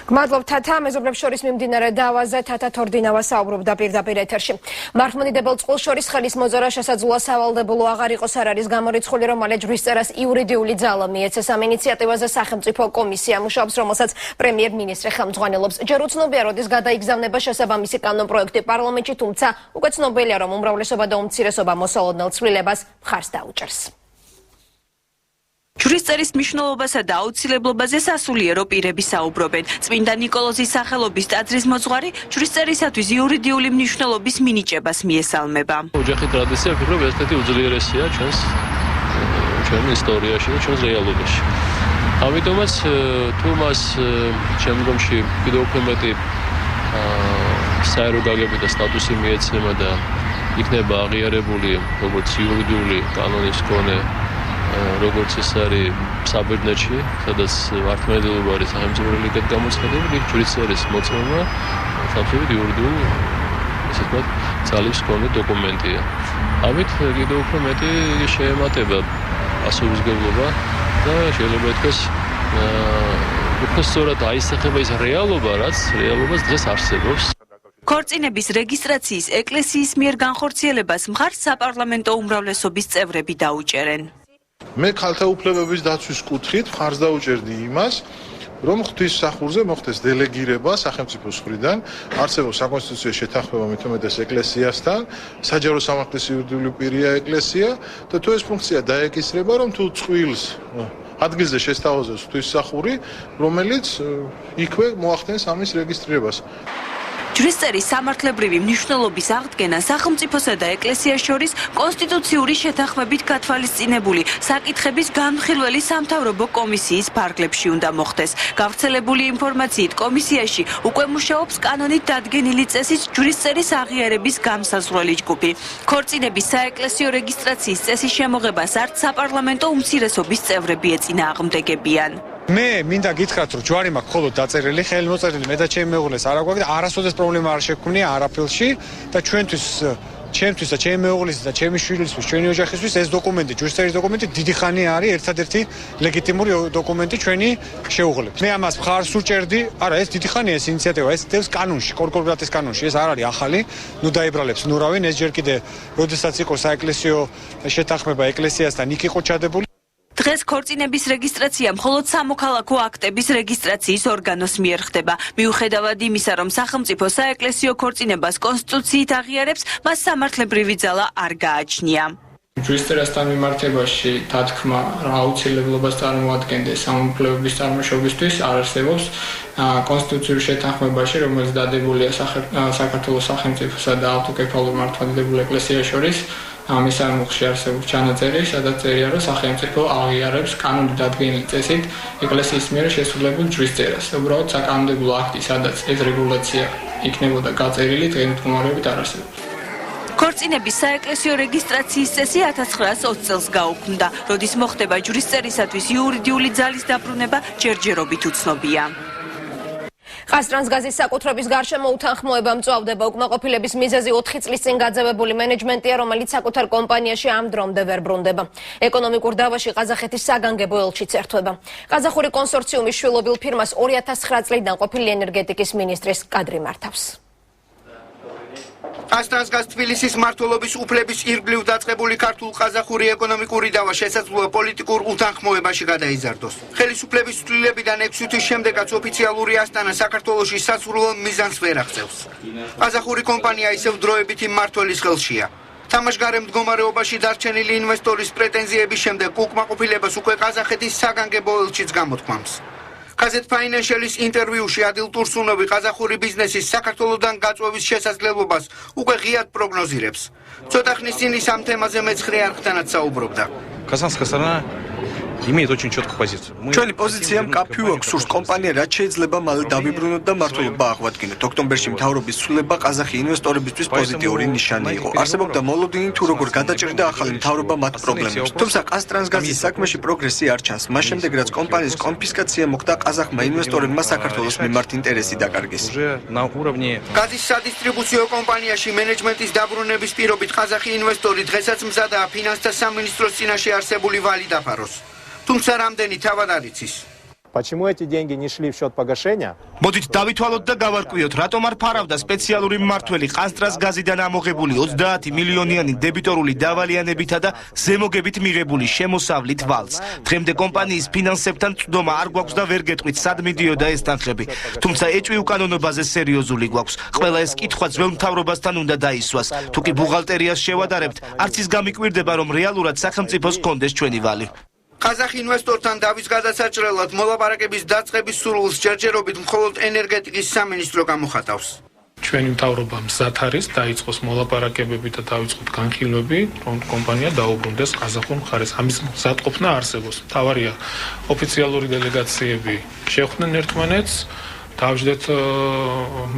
გმადლობთ თათა, მეზობლებს შორის მიმდინარე დავაზე თათა თორდინავა საუბრობდა პირდაპირ ეთერში. მართლმადიდებელ წყვილს შორის ხელის მოძრაობა შესაძლოა სავალდებულო აღარ იყოს არ არის გამორიცხული, რომ მალე ჯვრის წერას იურიდიული ძალა მიეცეს. ამ ინიციატივაზე სახელმწიფო კომისია მუშაობს, რომელსაც პრემიერ-მინისტრი ხელმძღვანელობს. ჯერ უცნობია, როდის გადაიგზავნება შესაბამისი კანონპროექტი პარლამენტში, თუმცა უკვე ცნობილია, რომ უმრავლესობა და უმცირესობა მოსალოდნელ ცვლილებას მხარს დაუჭერს. ჯვრისწერის მნიშვნელობასა და აუცილებლობაზე სასულიერო პირები საუბრობენ. წმინდა ნიკოლოზის სახელობის ტაძრის მოძღვარი ჯვრისწერისათვის იურიდიული მნიშვნელობის მინიჭებას მიესალმება. ოჯახი ტრადიცია ვფიქრობ ერთ-ერთი უძლიერესია ჩვენ ისტორიაში და ჩვენს რეალობაში. ამიტომაც თუ მას შემდგომში კიდევ უფრო მეტი საერო გაგები და სტატუსი მიეცემა და იქნება აღიარებული როგორც იურიდიული კანონის მქონე როგორც ეს არის საბერძნეთში, სადაც მართლმადიდებლობა არის სახელმწიფო რელიგიად გამოცხადებული, ჯვრისწერის მოწმობა სამშობლოდ იურიდიული ესე ვთქვათ ძალის მქონე დოკუმენტია. ამით კიდევ უფრო მეტი შეემატება პასუხისმგებლობა და შეიძლება ითქვას უფრო სწორად აისახება ის რეალობა, რაც რეალობას დღეს არსებობს. ქორწინების რეგისტრაციის ეკლესიის მიერ განხორციელებას მხარს საპარლამენტო უმრავლესობის წევრები დაუჭერენ. მე ქალთა უფლებების დაცვის კუთხით მხარს დაუჭერდი იმას, რომ ღვთისმსახურზე მოხდეს დელეგირება სახელმწიფოს მხრიდან, არსებობს საკონსტიტუციო შეთანხმება მithumetes ეკლესიასთან, საჯარო სამართლის იურიდიული პირია ეკლესია და თუ ეს ფუნქცია დაეკისრება, რომ თუ წყვილს ადგილზე შესთავაზოს ღვთისმსახური, რომელიც იქვე მოახდენს ამის რეგისტრირებას. ჯვრისწერის სამართლებრივი მნიშვნელობის აღდგენა სახელმწიფოსა და ეკლესიას შორის კონსტიტუციური შეთანხმებით გათვალისწინებული საკითხების განხილველი სამთავრობო კომისიის ფარგლებში უნდა მოხდეს. გავრცელებული ინფორმაციით კომისიაში უკვე მუშაობს კანონით დადგენილი წესის ჯვრისწერის აღიარების განსაზღვრელი ჯგუფი. ქორწინების საეკლესიო რეგისტრაციის წესის შემოღებას არც საპარლამენტო უმცირესობის წევრები ეწინააღმდეგებიან. მე მინდა გითხრათ, რომ ჯვარი მაქვს მხოლოდ დაწერილი, ხელმოწერილი, მე და ჩემი მეუღლეს არ აქვს და არასოდეს პრობლემა არ შექმნია არაფერში და ჩემთვის და ჩემი მეუღლის და ჩემი შვილისთვის, ჩვენი ოჯახისთვის ეს დოკუმენტი, ჯვრისწერის დოკუმენტი დიდი ხანი არის ერთადერთი ლეგიტიმური დოკუმენტი ჩვენი შეუღლებს. მე ამას მხარს უჭერდი, არა ეს დიდი ხანია ეს ინიციატივა, ეს დევს კანონში, კორკორატის კანონში, ეს არ არის ახალი, ნუ დაიბრალებს ნურავენ, ეს ჯერ კიდე როდესაც იყო საეკლესიო შეთანხმება ეკლესიასთან იქ იყო ჩადებული. დღეს ქორწინების რეგისტრაცია მხოლოდ სამოქალაქო აქტების რეგისტრაციის ორგანოს მიერ ხდება. მიუხედავად იმისა, რომ სახელმწიფო საეკლესიო ქორწინებას კონსტიტუციით აღიარებს, მას სამართლებრივი ძალა არ გააჩნია. ჯვრისწერასთან მიმართებაში თათქმა რა აუცილებლობას წარმოადგენდეს სამართლებრივი წარმოშობისთვის არ არსებობს კონსტიტუციური შეთანხმებაში, რომელიც დადებულია საქართველოს სახელმწიფოსა და ავტოკეფალურ მართლმადიდებელ ეკლესიას შორის. ამის ამოხში არსებობს ჩანაწერი, სადაც წერია, რომ სახელმწიფო აღიარებს კანონით დადგენილი წესით ეკლესიის მიერ შესრულებულ ჯვრისწერას. უბრალოდ საკანონმდებლო აქტი, სადაც ეს რეგულაცია იქნებოდა გაწერილი, დღეს მდგომარეობით არ არსებობს. ქორწინების საეკლესიო რეგისტრაციის წესი 1920 წელს გაუქმდა, როდის მოხდება ჯვრისწერისათვის იურიდიული ძალის დაბრუნება ჯერჯერობით უცნობია. ყაზტრანსგაზის საკუთრების გარშემო უთანხმოება მწვავდება. უკმაყოფილების მიზეზი 4 წლის წინ გაძევებული მენეჯმენტია, რომელიც საკუთარ კომპანიაში ამ დრომდე ვერ ბრუნდება. ეკონომიკურ დავაში ყაზახეთის საგანგებო ელჩიც ერთვება. ყაზახური კონსორციუმის შვილობილ ფირმას 2009 წლიდან ყოფილი ენერგეტიკის მინისტრის კადრი მართავს. ყაზტრანსგაზ თბილისის მმართველობის უფლების ირგვლივ დაწყებული ქართულ-ყაზახური ეკონომიკური დავა შესაძლოა პოლიტიკურ უთანხმოებაში გადაიზარდოს. ხელისუფლების ცვლილებიდან 6 თვის შემდეგაც ოფიციალური ასტანა საქართველოში სასურველ მიზანს ვერ აღწევს. ყაზახური კომპანია ისევ დროებითი მმართველის ხელშია. თამაშგარე მდგომარეობაში დარჩენილი ინვესტორის პრეტენზიების შემდეგ უკმაყოფილებას უკვე ყაზახეთის საგანგებო ელჩიც გამოთქვამს. გაზეთ ფაინანშალის ინტერვიუში ადილ ტურსუნოვი ყაზახური ბიზნესის საქართველოსთან გაწვევის შესაძლებლობას უკვე ღიად პროგნოზირებს. ცოტა ხნის წინ ის ამ თემაზე მეცხრე არხთანაც საუბრობდა. имеет очень четкую позицию. ჩვენი პოზიცია მკაფიო აქვს, სურს კომპანია რაც შეიძლება მალე დავიბრუნოთ და მართლობა აღვადგინოთ. ოქტომბერში მთავრობის ცვლილება ყაზახი ინვესტორებისთვის პოზიტიური ნიშანი იყო. არსებობდა მოლოდინი თუ როგორ გადაჭრიდა ახალი მთავრობა მათ პრობლემებს. თუმცა ყაზტრანსგაზის საქმეში პროგრესი არ ჩანს. მას შემდეგ რაც კომპანიის კონფისკაცია მოხდა, ყაზახმა ინვესტორებმა საქართველოს მიმართ ინტერესი დაკარგეს. გაზის სადისტრიბუციო კომპანიაში მენეჯმენტის დაბრუნების პირობით ყაზახი ინვესტორი დღესაც მზადაა ფინანსთა სამინისტროს წინაშე არსებული ვალი დაფაროს. თუმცა რამდენი თავად არ იცის. Почему эти деньги не шли в счет погашения? მოდით დავითვალოთ და გავარკვიოთ, რატომ არ ფარავდა სპეციალური მმართველი ყაზტრანსგაზიდან ამოღებული 30 მილიონიანი დებიტორული დავალიანებითა და ზემოგებით მიღებული შემოსავლით ვალს. დღემდე კომპანიის ფინანსებთან წვდომა არ გვაქვს და ვერ გეტყვით, სად მიდიოდა ეს თანხები. თუმცა ეჭვი უკანონობაზე სერიოზული გვაქვს. ყველა ეს კითხვა ძველ მთავრობასთან უნდა დაისვას. თუ კი ბუღალტერიას შევადარებთ, არც ის გამიკვირდება, რომ რეალურად სახელმწიფოს კონდეს ჩვენი ვალი. ყაზახ ინვესტორთან დავის გადასაჭრელად მოლაპარაკების დაწყების სურვილს ჯერჯერობით მხოლოდ ენერგეტიკის სამინისტრო გამოხატავს. ჩვენი მთავრობა მზად არის დაიწყოს მოლაპარაკებები და დავიწყოთ განხილვები, რომ კომპანია დაუბრუნდეს ყაზახურ მხარეს. ამის მზადყოფნა არსებობს. მთავარია ოფიციალური დელეგაციები შეხვდნენ ერთმანეთს, დავждეთ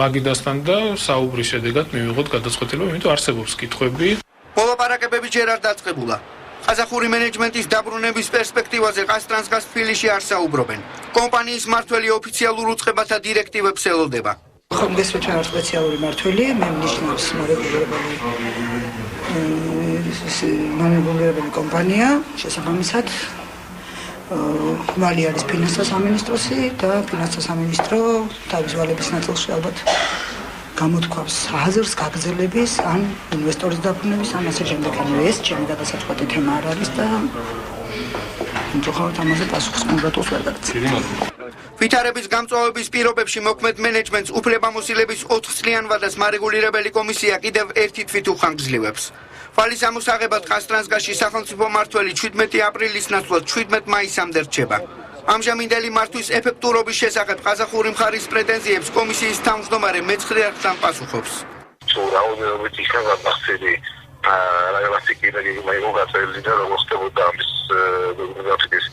მაგიდასთან და საუბრის შედეგად მივიღოთ გადაწყვეტილება, იმიტომ არსებობს კითხვები. მოლაპარაკებები ჯერ არ დაწყებულა. ყაზახური მენეჯმენტის დაბრუნების პერსპექტივაზე ყაზტრანსგაზ თბილისში არ საუბრობენ. კომპანიის მმართველი ოფიციალურ უწყებათა დირექტივებს ელოდება. ხომდეს ჩვენ არ სპეციალური მმართველი, მე ნიშნავს მანებულირებელი კომპანია, შესაბამისად მალი არის ფინანსთა სამინისტროსი და ფინანსთა სამინისტრო თავის ვალების ნაწილში ალბათ გამოთქვამს აზრს გაგრძელების ან ინვესტორის დაბრუნების ან ასე შემდეგ. ეს ჩემი გადასაწყვეტი თემა არ არის და თუმცა ამაზე პასუხს კონკრეტულს ვერ გაგცემ. ვითარების გამწვავების პირობებში მოქმედ მენეჯმენტს უფლებამოსილების 4 წლიან ვადას მარეგულირებელი კომისია კიდევ ერთი თვით უხანგრძლივებს. ვალის ამოსაღებად ყაზტრანსგაზში სახელმწიფო მმართველი 17 აპრილის ნაცვლად 17 მაისამდე რჩება. ამჟამინდელი მართვის ეფექტურობის შესახებ ყაზახური მხარის პრეტენზიებს კომისიის თავმჯდომარე მეცხრე არხთან პასუხობს. რაოდენობით იქნება გახსნილი რაღაცი კიდევ მოიგოწევი და როგორ ხდებოდა ამის გრაფიკის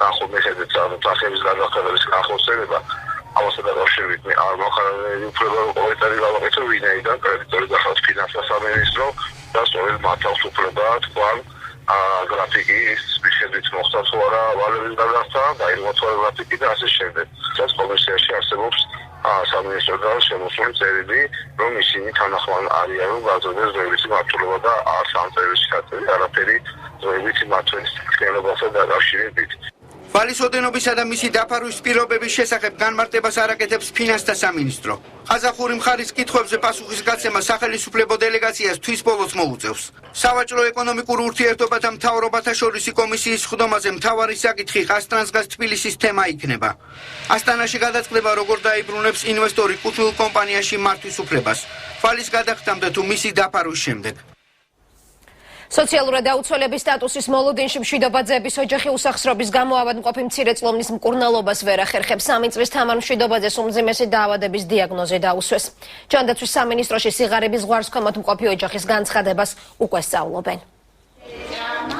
ახალმეხედეთ საფეხების გადახდების ახალსება ამასთან დაკავშირებით მე არ მოხარები უფლება ყოველდღე გავაკეთო ვინაიდან კრედიტორი და ხალხის ფინანსთა სამინისტრო და სწორედ მათავს უფლება თქვენ გრაფიკის მიხედვით მოხდა თუ არა ვალების გადახდა და ირმოთვალ გრაფიკი და ასე შემდეგ. ეს კომისიაში არსებობს სამინისტროდან შემოსული წერილი, რომ ისინი თანახმან არიან, რომ გაზრდეს ზოებითი მმართველობა და არც ამ წერილში ჩაწერილი არაფერი ზოებითი მმართველის ხსენებასთან დაკავშირებით. ვალის ოდენობისა და მისი დაფარვის პირობების შესახებ განმარტებას არ აკეთებს ფინანსთა სამინისტრო. ყაზახური მხარის კითხვებზე პასუხის გაცემა სახელმწიფო დელეგაციას თვის ბოლოს მოუწევს. სავაჭრო ეკონომიკურ ურთიერთობათა მთავრობათა შორისი კომისიის სხდომაზე მთავარი საკითხი ყაზტრანსგაზ თბილისის თემა იქნება. ასტანაში გადაწყდება როგორ დაიბრუნებს ინვესტორი კუთვნილ კომპანიაში მართვის უფლებას. ვალის გადახდამდე თუ მისი დაფარვის შემდეგ. სოციალურად დაუცველების სტატუსის მოლოდინში მშვიდობა ძების ოჯახი უსახსრობის გამო ავადმყოფი მცირეწლოვნის მკურნალობას ვერ ახერხებს. 3 წლის თამარ მშვიდობაძეს უმძიმესი დაავადების დიაგნოზი დაუსვეს. ჯანდაცვის სამინისტროში სიღარიბის ზღვარს ქვემოთ მყოფი ოჯახის განცხადებას უკვე სწავლობენ.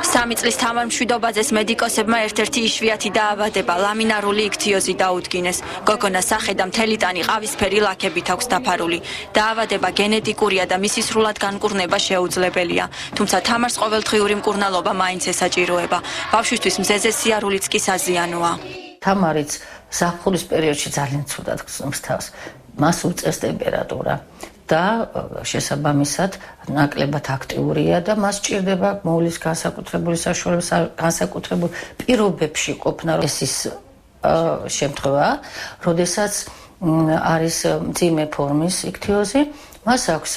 3 წლის თამარ მშვიდობაძეს მედიკოსებმა ერთ-ერთი იშვიათი დაავადება ლამინარული იქთიოზი დაუდგინეს. გოგონას სახე და მთელი ტანი ყავისფერი ლაქებით აქვს დაფარული. დაავადება გენეტიკურია და მისი სრულად განკურნება შეუძლებელია. თუმცა თამარს ყოველდღიური მკურნალობა მაინც ესაჭიროება. ბავშვისთვის მზეზე სიარულიც კი საზიანოა. თამარიც ზაფხულის პერიოდში ძალიან ცუდად გრძნობს თავს. მას უწევს ტემპერატურა. და შესაბამისად ნაკლებად აქტიურია და მას სჭირდება მოვლის განსაკუთრებული საშუალების განსაკუთრებულ პირობებში ყოფნა. ეს ის შემთხვევა, როდესაც არის მძიმე ფორმის იქთიოზი, მას აქვს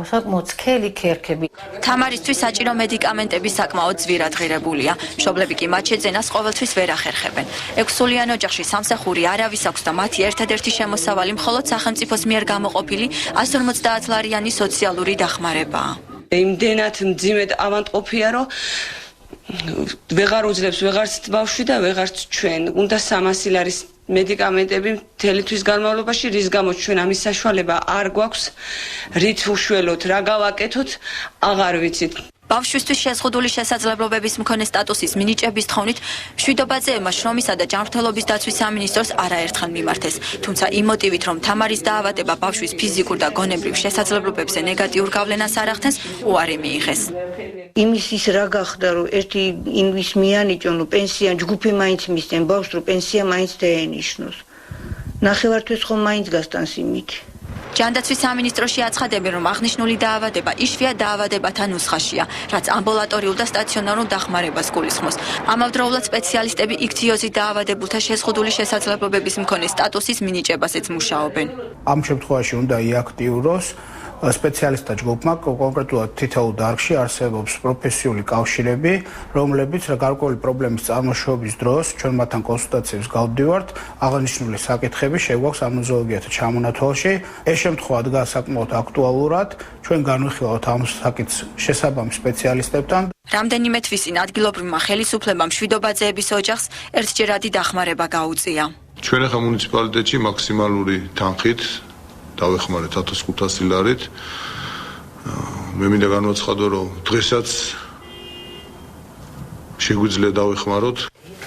საკმაოდ სქელი ქერქები. თამარისთვის საჭირო მედიკამენტები საკმაოდ ძვირადღირებულია. მშობლები კი მათ შეძენას ყოველთვის ვერ ახერხებენ. 6 სულიან ოჯახში სამსახური არავის აქვს და მათი ერთადერთი შემოსავალი მხოლოდ სახელმწიფოს მიერ გამოყოფილი 150 ლარიანი სოციალური დახმარებაა. იმდენად მძიმედ ავადმყოფია, რომ ვეღარ უძლებს ვეღარც ბავშვი და ვეღარც ჩვენ. უნდა 300 ლარის მედიკამენტები მთელი თვის განმავლობაში, რის გამოც ჩვენ ამის საშუალება არ გვაქვს, რით უშველოთ, რა გავაკეთოთ, აღარ ვიცით. ბავშვისთვის შეზღუდული შესაძლებლობების მქონე სტატუსის მინიჭების თხოვნით მშვიდობაძეებმა შრომისა და ჯანმრთელობის დაცვის სამინისტროს არაერთხელ მიმართეს. თუმცა იმ მოტივით, რომ თამარის დაავადება ბავშვის ფიზიკურ და გონებრივ შესაძლებლობებზე ნეგატიურ გავლენას არ ახდენს, უარი მიიღეს. იმის ის რა გახდა, რომ ერთი ინვის მიანიჭონ, რომ პენსია ჯგუფი მაინც მისცენ ბავშვს, რომ პენსია მაინც დაენიშნოს. ნახევართვის ხომ მაინც გასტანს იმით. ჯანდაცვის სამინისტროში აცხადებენ, რომ აღნიშნული დაავადება იშვიათ დაავადებათა ნუსხაშია, რაც ამბულატორიულ და სტაციონარულ დახმარებას გულისხმობს. ამავდროულად სპეციალისტები იქთიოზით დაავადებულთა შეზღუდული შესაძლებლობების მქონე სტატუსის მინიჭებაზეც მუშაობენ. ამ შემთხვევაში უნდა იაქტიუროს სპეციალისტთა ჯგუფმა, კონკრეტულად თითოეულ დარგში არსებობს პროფესიული კავშირები, რომლებიც გარკვეული პრობლემის წარმოშობის დროს ჩვენ მათთან კონსულტაციებს გავდივართ, აღნიშნული საკითხები შეგვაქვს ანალოგიათა ჩამონათვალში. ეს შემთხვევა დგას საკმაოდ აქტუალურად, ჩვენ განვიხილავთ ამ საკითხს შესაბამის სპეციალისტებთან. რამდენიმე თვის წინ ადგილობრივმა ხელისუფლებამ შვიდობაძეების ოჯახს ერთჯერადი დახმარება გაუწია. ჩვენ ახლა მუნიციპალიტეტში მაქსიმალური თანხით დავეხმარეთ 1500 ლარით. მე მინდა განვაცხადო, რომ დღესაც შეგვიძლია დავეხმაროთ.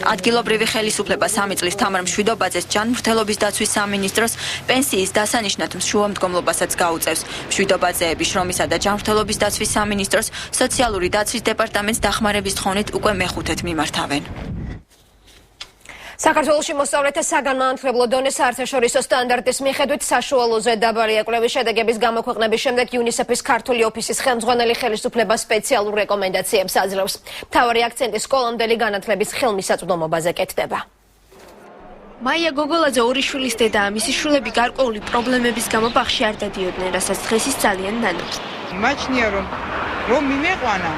ადგილობრივი ხელისუფლება 3 წლის თამარ მშვიდობაძეს ჯანმრთელობის დაცვის სამინისტროს პენსიის დასანიშნად მსჯუხ-მდგომლობასაც გაუწევს. მშვიდობაძეების შრომისა და ჯანმრთელობის დაცვის სამინისტროს სოციალური დაცვის დეპარტამენტს დახმარების თხოვნით უკვე მეხუთედ მიმართავენ. საქართველოში მოსწავლეთა საგანმანათლებლო დონე საერთაშორისო სტანდარტის მიხედვით საშუალოზე დაბალია. კვლევის შედეგების გამოქვეყნების შემდეგ UNICEF-ის ქართული ოფისის ხელმძღვანელი ხელისუფლება სპეციალურ რეკომენდაციებს აძლევს. მთავარი აქცენტი სკოლამდელი განათლების ხელმისაწვდომობაზე კეთდება. მაია გოგოლაძე ორი შვილის დედაა. მისი შვილები გარკვეული პრობლემების გამო ბაღში არ დადიოდნენ, რასაც დღეს ის ძალიან ნანობს. იმაჩნია რომ მიმეყვანა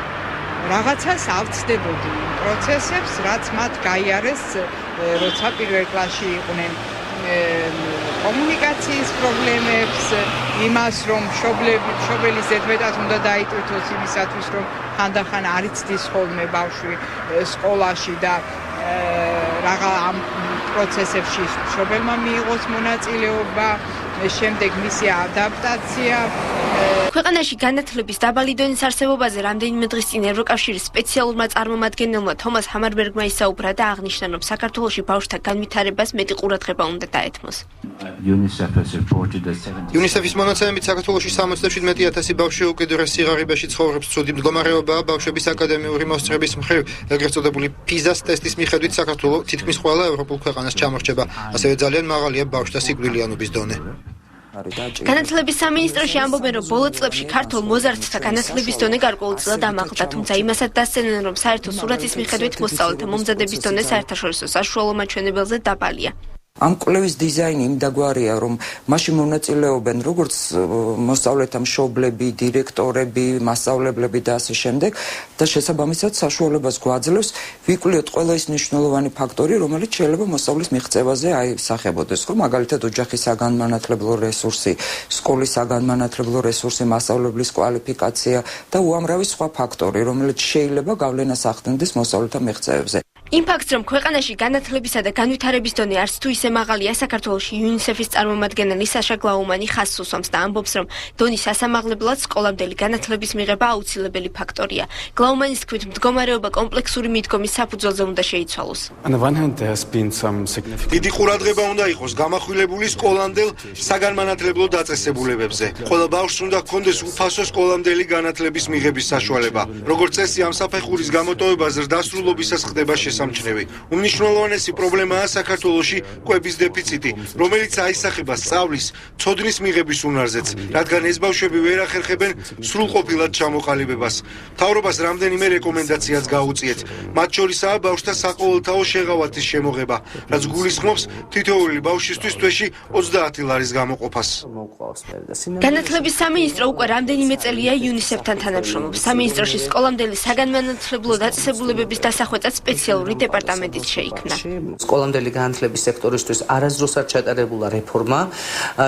რაღაცას ავწდებოდი პროცესებს, რაც მათ გაიარეს, როცა პირველ კლასში იყვნენ, კომუნიკაციის პრობლემებს, იმას, რომ მშობელი ზედმეტად უნდა დაიტვირთოს იმისათვის, რომ ხანდახან არ იცდის ხოლმე ბავშვი სკოლაში და რაღა ამ პროცესებში მშობელმა მიიღოს მონაწილეობა, შემდეგ მისი ადაპტაცია. ქვეყანაში განათლების დაბალი დონის არსებობაზე რამდენიმე დღის წინ ევროკავშირის სპეციალურმა წარმომადგენელმა თომას ჰამარბერგმა ისაუბრა და აღნიშნა, რომ საქართველოში ბავშვთა განვითარებას მეტი ყურადღება უნდა დაეთმოს. UNICEF-ის მონაცემებით საქართველოში 77,000 ბავშვი უკიდურეს სიღარიბეში ცხოვრობს. ცუდი მდგომარეობაა ბავშვების აკადემიური მოსწრების მხრივ, ეგრეთ წოდებული PISA-ს ტესტის მიხედვით საქართველო თითქმის ყველა ევროპულ ქვეყანას ჩამორჩება. ასევე ძალიან მაღალია ბავშვთა სიკვდილიანობის დონე. განათლების სამინისტროში ამბობენ, რომ ბოლო წლებში ქართულ მოზარდთა განათლების დონე გარკვეულწილად ამაღლდა, თუმცა იმასაც დასცენენ, რომ საერთო სურათის მიხედვით მოსწავლეთა მომზადების დონე საერთაშორისო საშუალო მაჩვენებელზე დაბალია. ამ კვლევის დიზაინი იმდაგვარია, რომ მასში მონაწილეობენ როგორც მოსწავლეთა მშობლები, დირექტორები, მასწავლებლები და ასე შემდეგ და შესაბამისად საშუალებას გვაძლევს ვიკვლიოთ ყველა ის მნიშვნელოვანი ფაქტორი, რომელიც შეიძლება მოსწავლის მიღწევაზე აისახებოდეს, ხო, მაგალითად ოჯახის საგანმანათლებლო რესურსი, სკოლის საგანმანათლებლო რესურსი, მასწავლებლის კვალიფიკაცია და უამრავი სხვა ფაქტორი, რომელიც შეიძლება გავლენას ახდენდეს მოსწავლეთა მიღწევებზე. იმ ფაქტს, რომ ქვეყანაში განათლებისა და განვითარების დონე არც თუ ისე მაღალია, საქართველოში UNICEF-ის წარმომადგენელი საშა გლაუმანი ხაზს უსვამს და ამბობს, რომ დონის ასამაღლებლად სკოლამდელი განათლების მიღება აუცილებელი ფაქტორია. გლაუმანის თქმით, მდგომარეობა კომპლექსური მიდგომის საფუძველზე უნდა შეიცვალოს. დიდი ყურადღება უნდა იყოს გამახვილებული სკოლამდელ საგანმანათლებლო დაწესებულებებზე. ყველა ბავშვს უნდა ჰქონდეს უფასო სკოლამდელი განათლების მიღების საშუალება. როგორც წესი, ამ საფეხურის გამოტოვება ზრდასრულობისას ხდება შესამჩნევი. უმნიშვნელოვანესი პრობლემაა საქართველოში კვების დეფიციტი, რომელიც აისახება სწავლის, ცოდნის მიღების უნარზეც, რადგან ეს ბავშვები ვერ ახერხებენ სრულყოფილად ჩამოყალიბებას. მთავრობას რამდენიმე რეკომენდაციაც გაუწიეთ. მათ შორისაა ბავშვთა საყოველთაო შეღავათის შემოღება, რაც გულისხმობს თითოეული ბავშვისთვის თვეში 30 ლარის გამოყოფას. განათლების სამინისტრო უკვე რამდენიმე წელია UNICEF-თან თანამშრომლობს. სამინისტროში სკოლამდელი საგანმანათლებლო დაწესებულებების დასახვეწად სპეციალური დეპარტამენტიც შეიქმნა. სკოლამდელი განათლების სექტორისთვის არასდროს არ ჩატარებულა რეფორმა.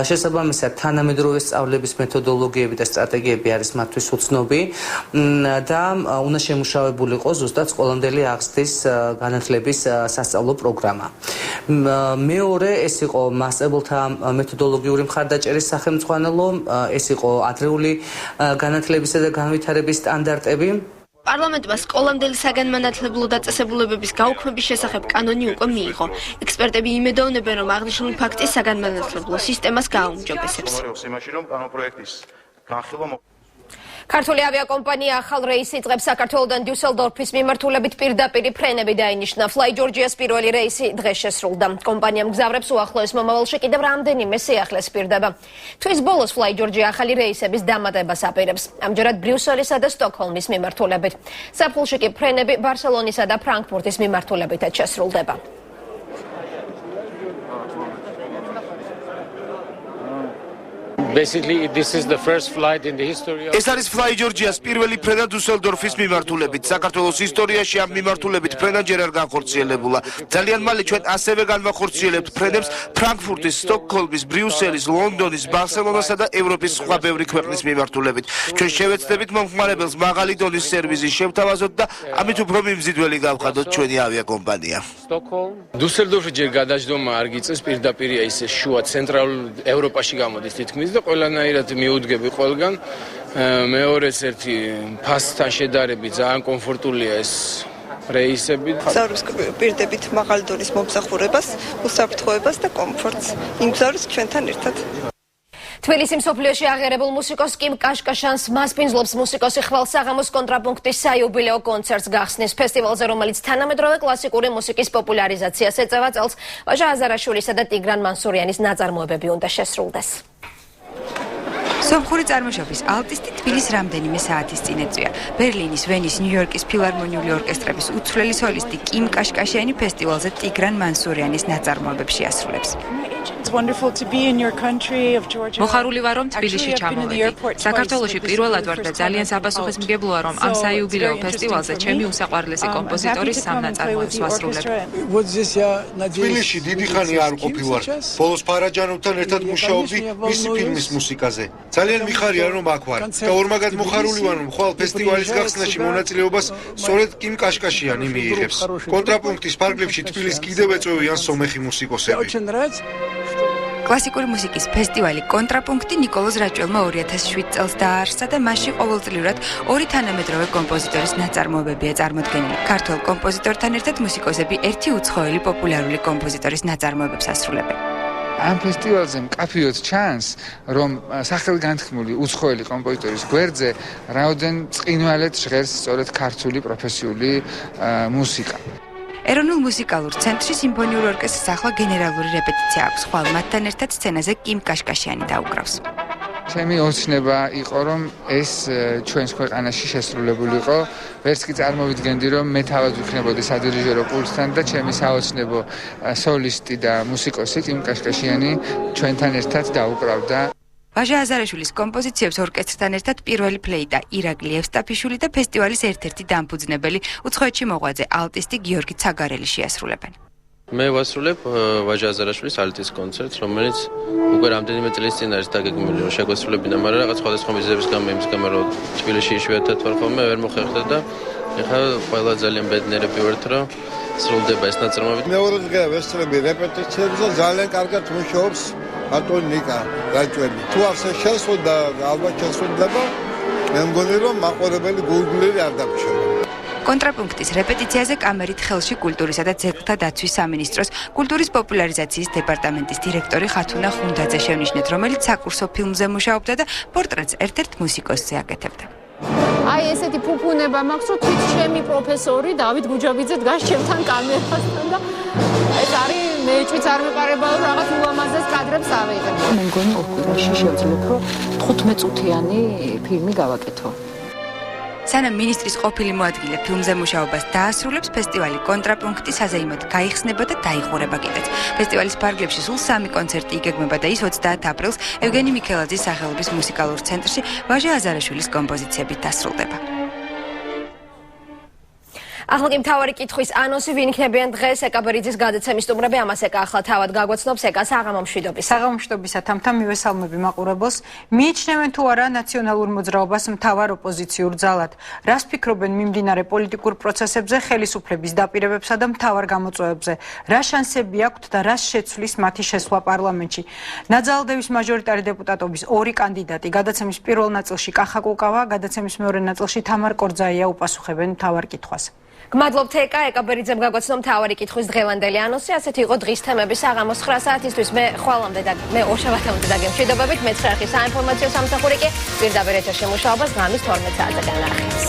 შესაბამისად, თანამედროვე სწავლების მეთოდოლოგიები და სტრატეგიები არის მათთვის უცნობი და უნდა შემუშავებული იყოს ზუსტად სკოლამდელი აღზრდის განათლების სასწავლო პროგრამა. მეორე, ეს იყო მასწავლებელთა მეთოდოლოგიური მხარდაჭერის სახელმძღვანელო, ეს იყო ადრეული განათლებისა და განვითარების სტანდარტები. პარლამენტმა სკოლამდელი საგანმანათლებლო დაწესებულებების გაუქმების შესახებ კანონი უკვე მიიღო. ექსპერტები იმედოვნებენ, რომ აღნიშნული ფაქტი საგანმანათლებლო სისტემას გააუმჯობესებს. ქართული ავიაკომპანია ახალ რეისს იწყებს საქართველოდან დიუსელდორფის მიმართულებით პირდაპირ ფრენები დაინიშნა. Fly Georgia-ს პირველი რეისი დღეს შესრულდა. კომპანიამ მგზავრებს უახლოეს მომავალში კიდევ რამდენიმე სიახლეს პირდება. თვის ბოლოს Fly Georgia ახალი რეისების დამატებას აპირებს. ამჯერად ბრიუსელისა და სტოკჰოლმის მიმართულებით. საფულში კი ფრენები ბარსელონისა და ფრანკფურტის მიმართულებითაც შესრულდება. Basically, this is the first flight in the history of... ეს არის Fly Georgia-ს პირველი ფრენა დუსელდორფის მიმართულებით. საქართველოს ისტორიაში ამ მიმართულებით ფრენა ჯერ არ განხორციელებულა. ძალიან მალე ჩვენ ასევე განვახორციელებთ ფრენებს ფრანკფურტის, სტოკჰოლმის, ბრიუსელის, ლონდონის, ბარსელონასა და ევროპის სხვა ბევრი ქვეყნის მიმართულებით. ჩვენ შევეცდებით მომხმარებელს მაღალი დონის სერვისი შევთავაზოთ და ამით უფრო მიმზიდველი გავხადოთ ჩვენი ავიაკომპანია. დუსელდორფი ჯერ გადაждоმა არ გიწევს, პირდაპირია ისე შუა ცენტრალურ ევროპაში გამოდის თითქმის და ყველანაირად მიუდგები ყველგან. მეორეც ერთი ფასთან შედარებით ძალიან კომფორტულია ეს რეისები. გზავროს პირდებით მაღალი დონის მომსახურებას, უსაფრთხოებას და კომფორტს. იმგზავროს ჩვენთან ერთად. თბილისის მსოფლიოში აღიარებულ მუსიკოს კიმ კაშკაშანს მასპინძლობს მუსიკოსი ხვალსაღამოს კონტრაპუნქტის საიუბილეო კონცერტს გახსნის ფესტივალზე, რომელიც თანამედროვე კლასიკური მუსიკის პოპულარიზაციას ეწევა წელს. ვაჟა აზარაშვილისა და ტიგრან მანსურიანის ნაწარმოებები უნდა შესრულდეს. სომხური წარმოშობის ალტისტი თბილისს რამდენიმე საათის წინ ეწვია. ბერლინის, ვენის, ნიუ-იორკის ფილარმონიული ორკესტრების უცვლელი სოლისტი კიმ კაშკაშიანი ფესტივალზე ტიგრან მანსურიანის ნაწარმოებებს შეასრულებს. მოხარული ვარ, რომ თბილისში ჩამოვედი. საქართველოში პირველად ვარ და ძალიან საპასუხისმგებლოა, რომ ამ საიუბილეო ფესტივალზე ჩემი უსაყვარლესი კომპოზიტორის სამ ნაწარმოებს ვასრულებ. თბილისში დიდი ხანი არ ყოფილვარ. ბოლოს ფარაჯანოვთან ერთად მუშაობდი მისი ფილმის მუსიკაზე. ძალიან მიხარია რომ აქ ვარ და ორმაგად მოხარული ვარ რომ ხვალ ფესტივალის გახსნაში მონაწილეობას სწორედ კიმ კაშკაშიანი მიიღებს. კონტრაპუნქტის ფარგლებში თბილისს კიდევ ეწვევიან სომეხი მუსიკოსები. კლასიკური მუსიკის ფესტივალი კონტრაპუნქტი ნიკოლოზ რაჭველმა 2007 წელს დააარსა და მასში ყოველწლიურად ორი თანამედროვე კომპოზიტორის ნაწარმოებებია წარმოდგენილი. ქართველ კომპოზიტორთან ერთად მუსიკოსები ერთი უცხოელი პოპულარული კომპოზიტორის ნაწარმოებებს ასრულებენ. ამ ფესტივალზე მკაფიოდ ჩანს, რომ სახელგანთქმული უცხოელი კომპოზიტორის გვერდზე რაოდენ წყინვალედ ჟღერს სწორედ ქართული პროფესიული მუსიკა. ეროვნულ მუსიკალურ ცენტრში სიმფონიურ ორკესტრს ახლა გენერალური რეპეტიცია აქვს. ხვალ მათთან ერთად სცენაზე კიმ კაშკაშიანი დაუკრავს. ჩემი ოცნება იყო, რომ ეს ჩვენს ქვეყანაში შესრულებულიყო. ვერც კი წარმოვიდგენდი, რომ მე თავად ვიქნებოდი სადირიჟორო პულტთან და ჩემი საოცნებო სოლისტი და მუსიკოსი კიმ კაშკაშიანი ჩვენთან ერთად დაუკრავდა. ვაჟა აზარაშვილის კომპოზიციებს ორკესტრთან ერთად პირველი ფლეიტა ირაკლი ევსტაფიშვილი და ფესტივალის ერთ-ერთი დამფუძნებელი უცხოეთში მოღვაწე ალტისტი გიორგი ცაგარელი შეასრულებენ. მე ვასრულებ ვაჟა აზარაშვილის ალტის კონცერტს, რომელიც უკვე რამდენიმე წლის წინ არის დაგეგმილი, რომ შეგვესრულებინა, მაგრამ რაღაც სხვადასხვა მიზეზების გამო, იმის გამო, რომ თბილისში იშვიათად ვარ ხოლმე, ვერ მოხერხდა და ეხლა ყველა ძალიან ბედნიერები ვართ, რომ სრულდება ეს ნაწარმოები. მეორე დღე ვესწრები რეპეტიციებზე, ძალიან კარგად მუშაობს ბატონი ნიკა რაჭველი. თუ ასე შესვლა ალბათ შესრულდება, მე მგონი რომ მაყურებელი გულგულელი არ დაგვრჩება. კონტრაპუნქტის რეპეტიციაზე კამერით ხელში კულტურისა და ძეგლთა დაცვის სამინისტროს კულტურის პოპულარიზაციის დეპარტამენტის დირექტორი ხათუნა ხუნდაძე შევნიშნეთ, რომელიც საკურსო ფილმზე მუშაობდა და პორტრეტს ერთ-ერთ მუსიკოსზე აკეთებდა. აი ესეთი ფუფუნება მაქვს, რომ თვით ჩემი პროფესორი დავით გუჯაბიძე დგას ჩემთან კამერასთან და ეს არის მეჭვიც არ მეყარება რომ რაღაც ულამაზეს კადრებს ავიღებ. მე მგონი ორ კვირაში შევძლებ, რომ 15 წუთიანი ფილმი გავაკეთო. სანამ მინისტრის ყოფილი მოადგილე ფილმზე მუშაობას დაასრულებს, ფესტივალი კონტრაპუნქტი საზეიმოდ გაიხსნება და დაიხურება კიდეც. ფესტივალის ფარგლებში სულ 3 კონცერტი იგეგმება და ის 30 აპრილს ევგენი მიქელაძის სახელობის მუსიკალურ ცენტრში ვაჟა აზარაშვილის კომპოზიციებით დასრულდება. ახლა კი მთავარი კითხვის ანონსი, ვინ იქნებიან დღეს ეკაბერიძის გადაცემის სტუმრები, ამას ეკა ახლა თავად გაგვაცნობს ეკა საღამო მშვიდობის. საღამო მშვიდობისა თამთა მივესალმები მაყურებელს. მიიჩნევენ თუ არა ნაციონალურ მოძრაობას მთავარ ოპოზიციურ ძალად? რას ფიქრობენ მიმდინარე პოლიტიკურ პროცესებზე, ხელისუფლების დაპირებებსა და მთავარ გამოწვევებზე? რა შანსები აქვთ და რას შეცვლის მათი შესვლა პარლამენტში? ნაძალდევის მაჟორიტარი დეპუტატობის 2 კანდიდატი, გადაცემის პირველ ნაწილში კახა კუკავა, გადაცემის მეორე ნაწილში თამარ კორძაია უპასუხებენ მთავარ კითხვას. გმადლობთ ეკა, ეკაბერიძემ გაგვაცნო მთავარი კითხვის დღევანდელი ანონსი, ასეთი იყო დღის თემები საღამოს 9 საათისთვის. მე ხვალამდე და მე ორშაბათამდე დაგემშვიდობებით, მე 9 საათის საინფორმაციო სამსახური კი პირდაპირ ეთერში მუშაობას ღამის 12 საათზე განაახილეს.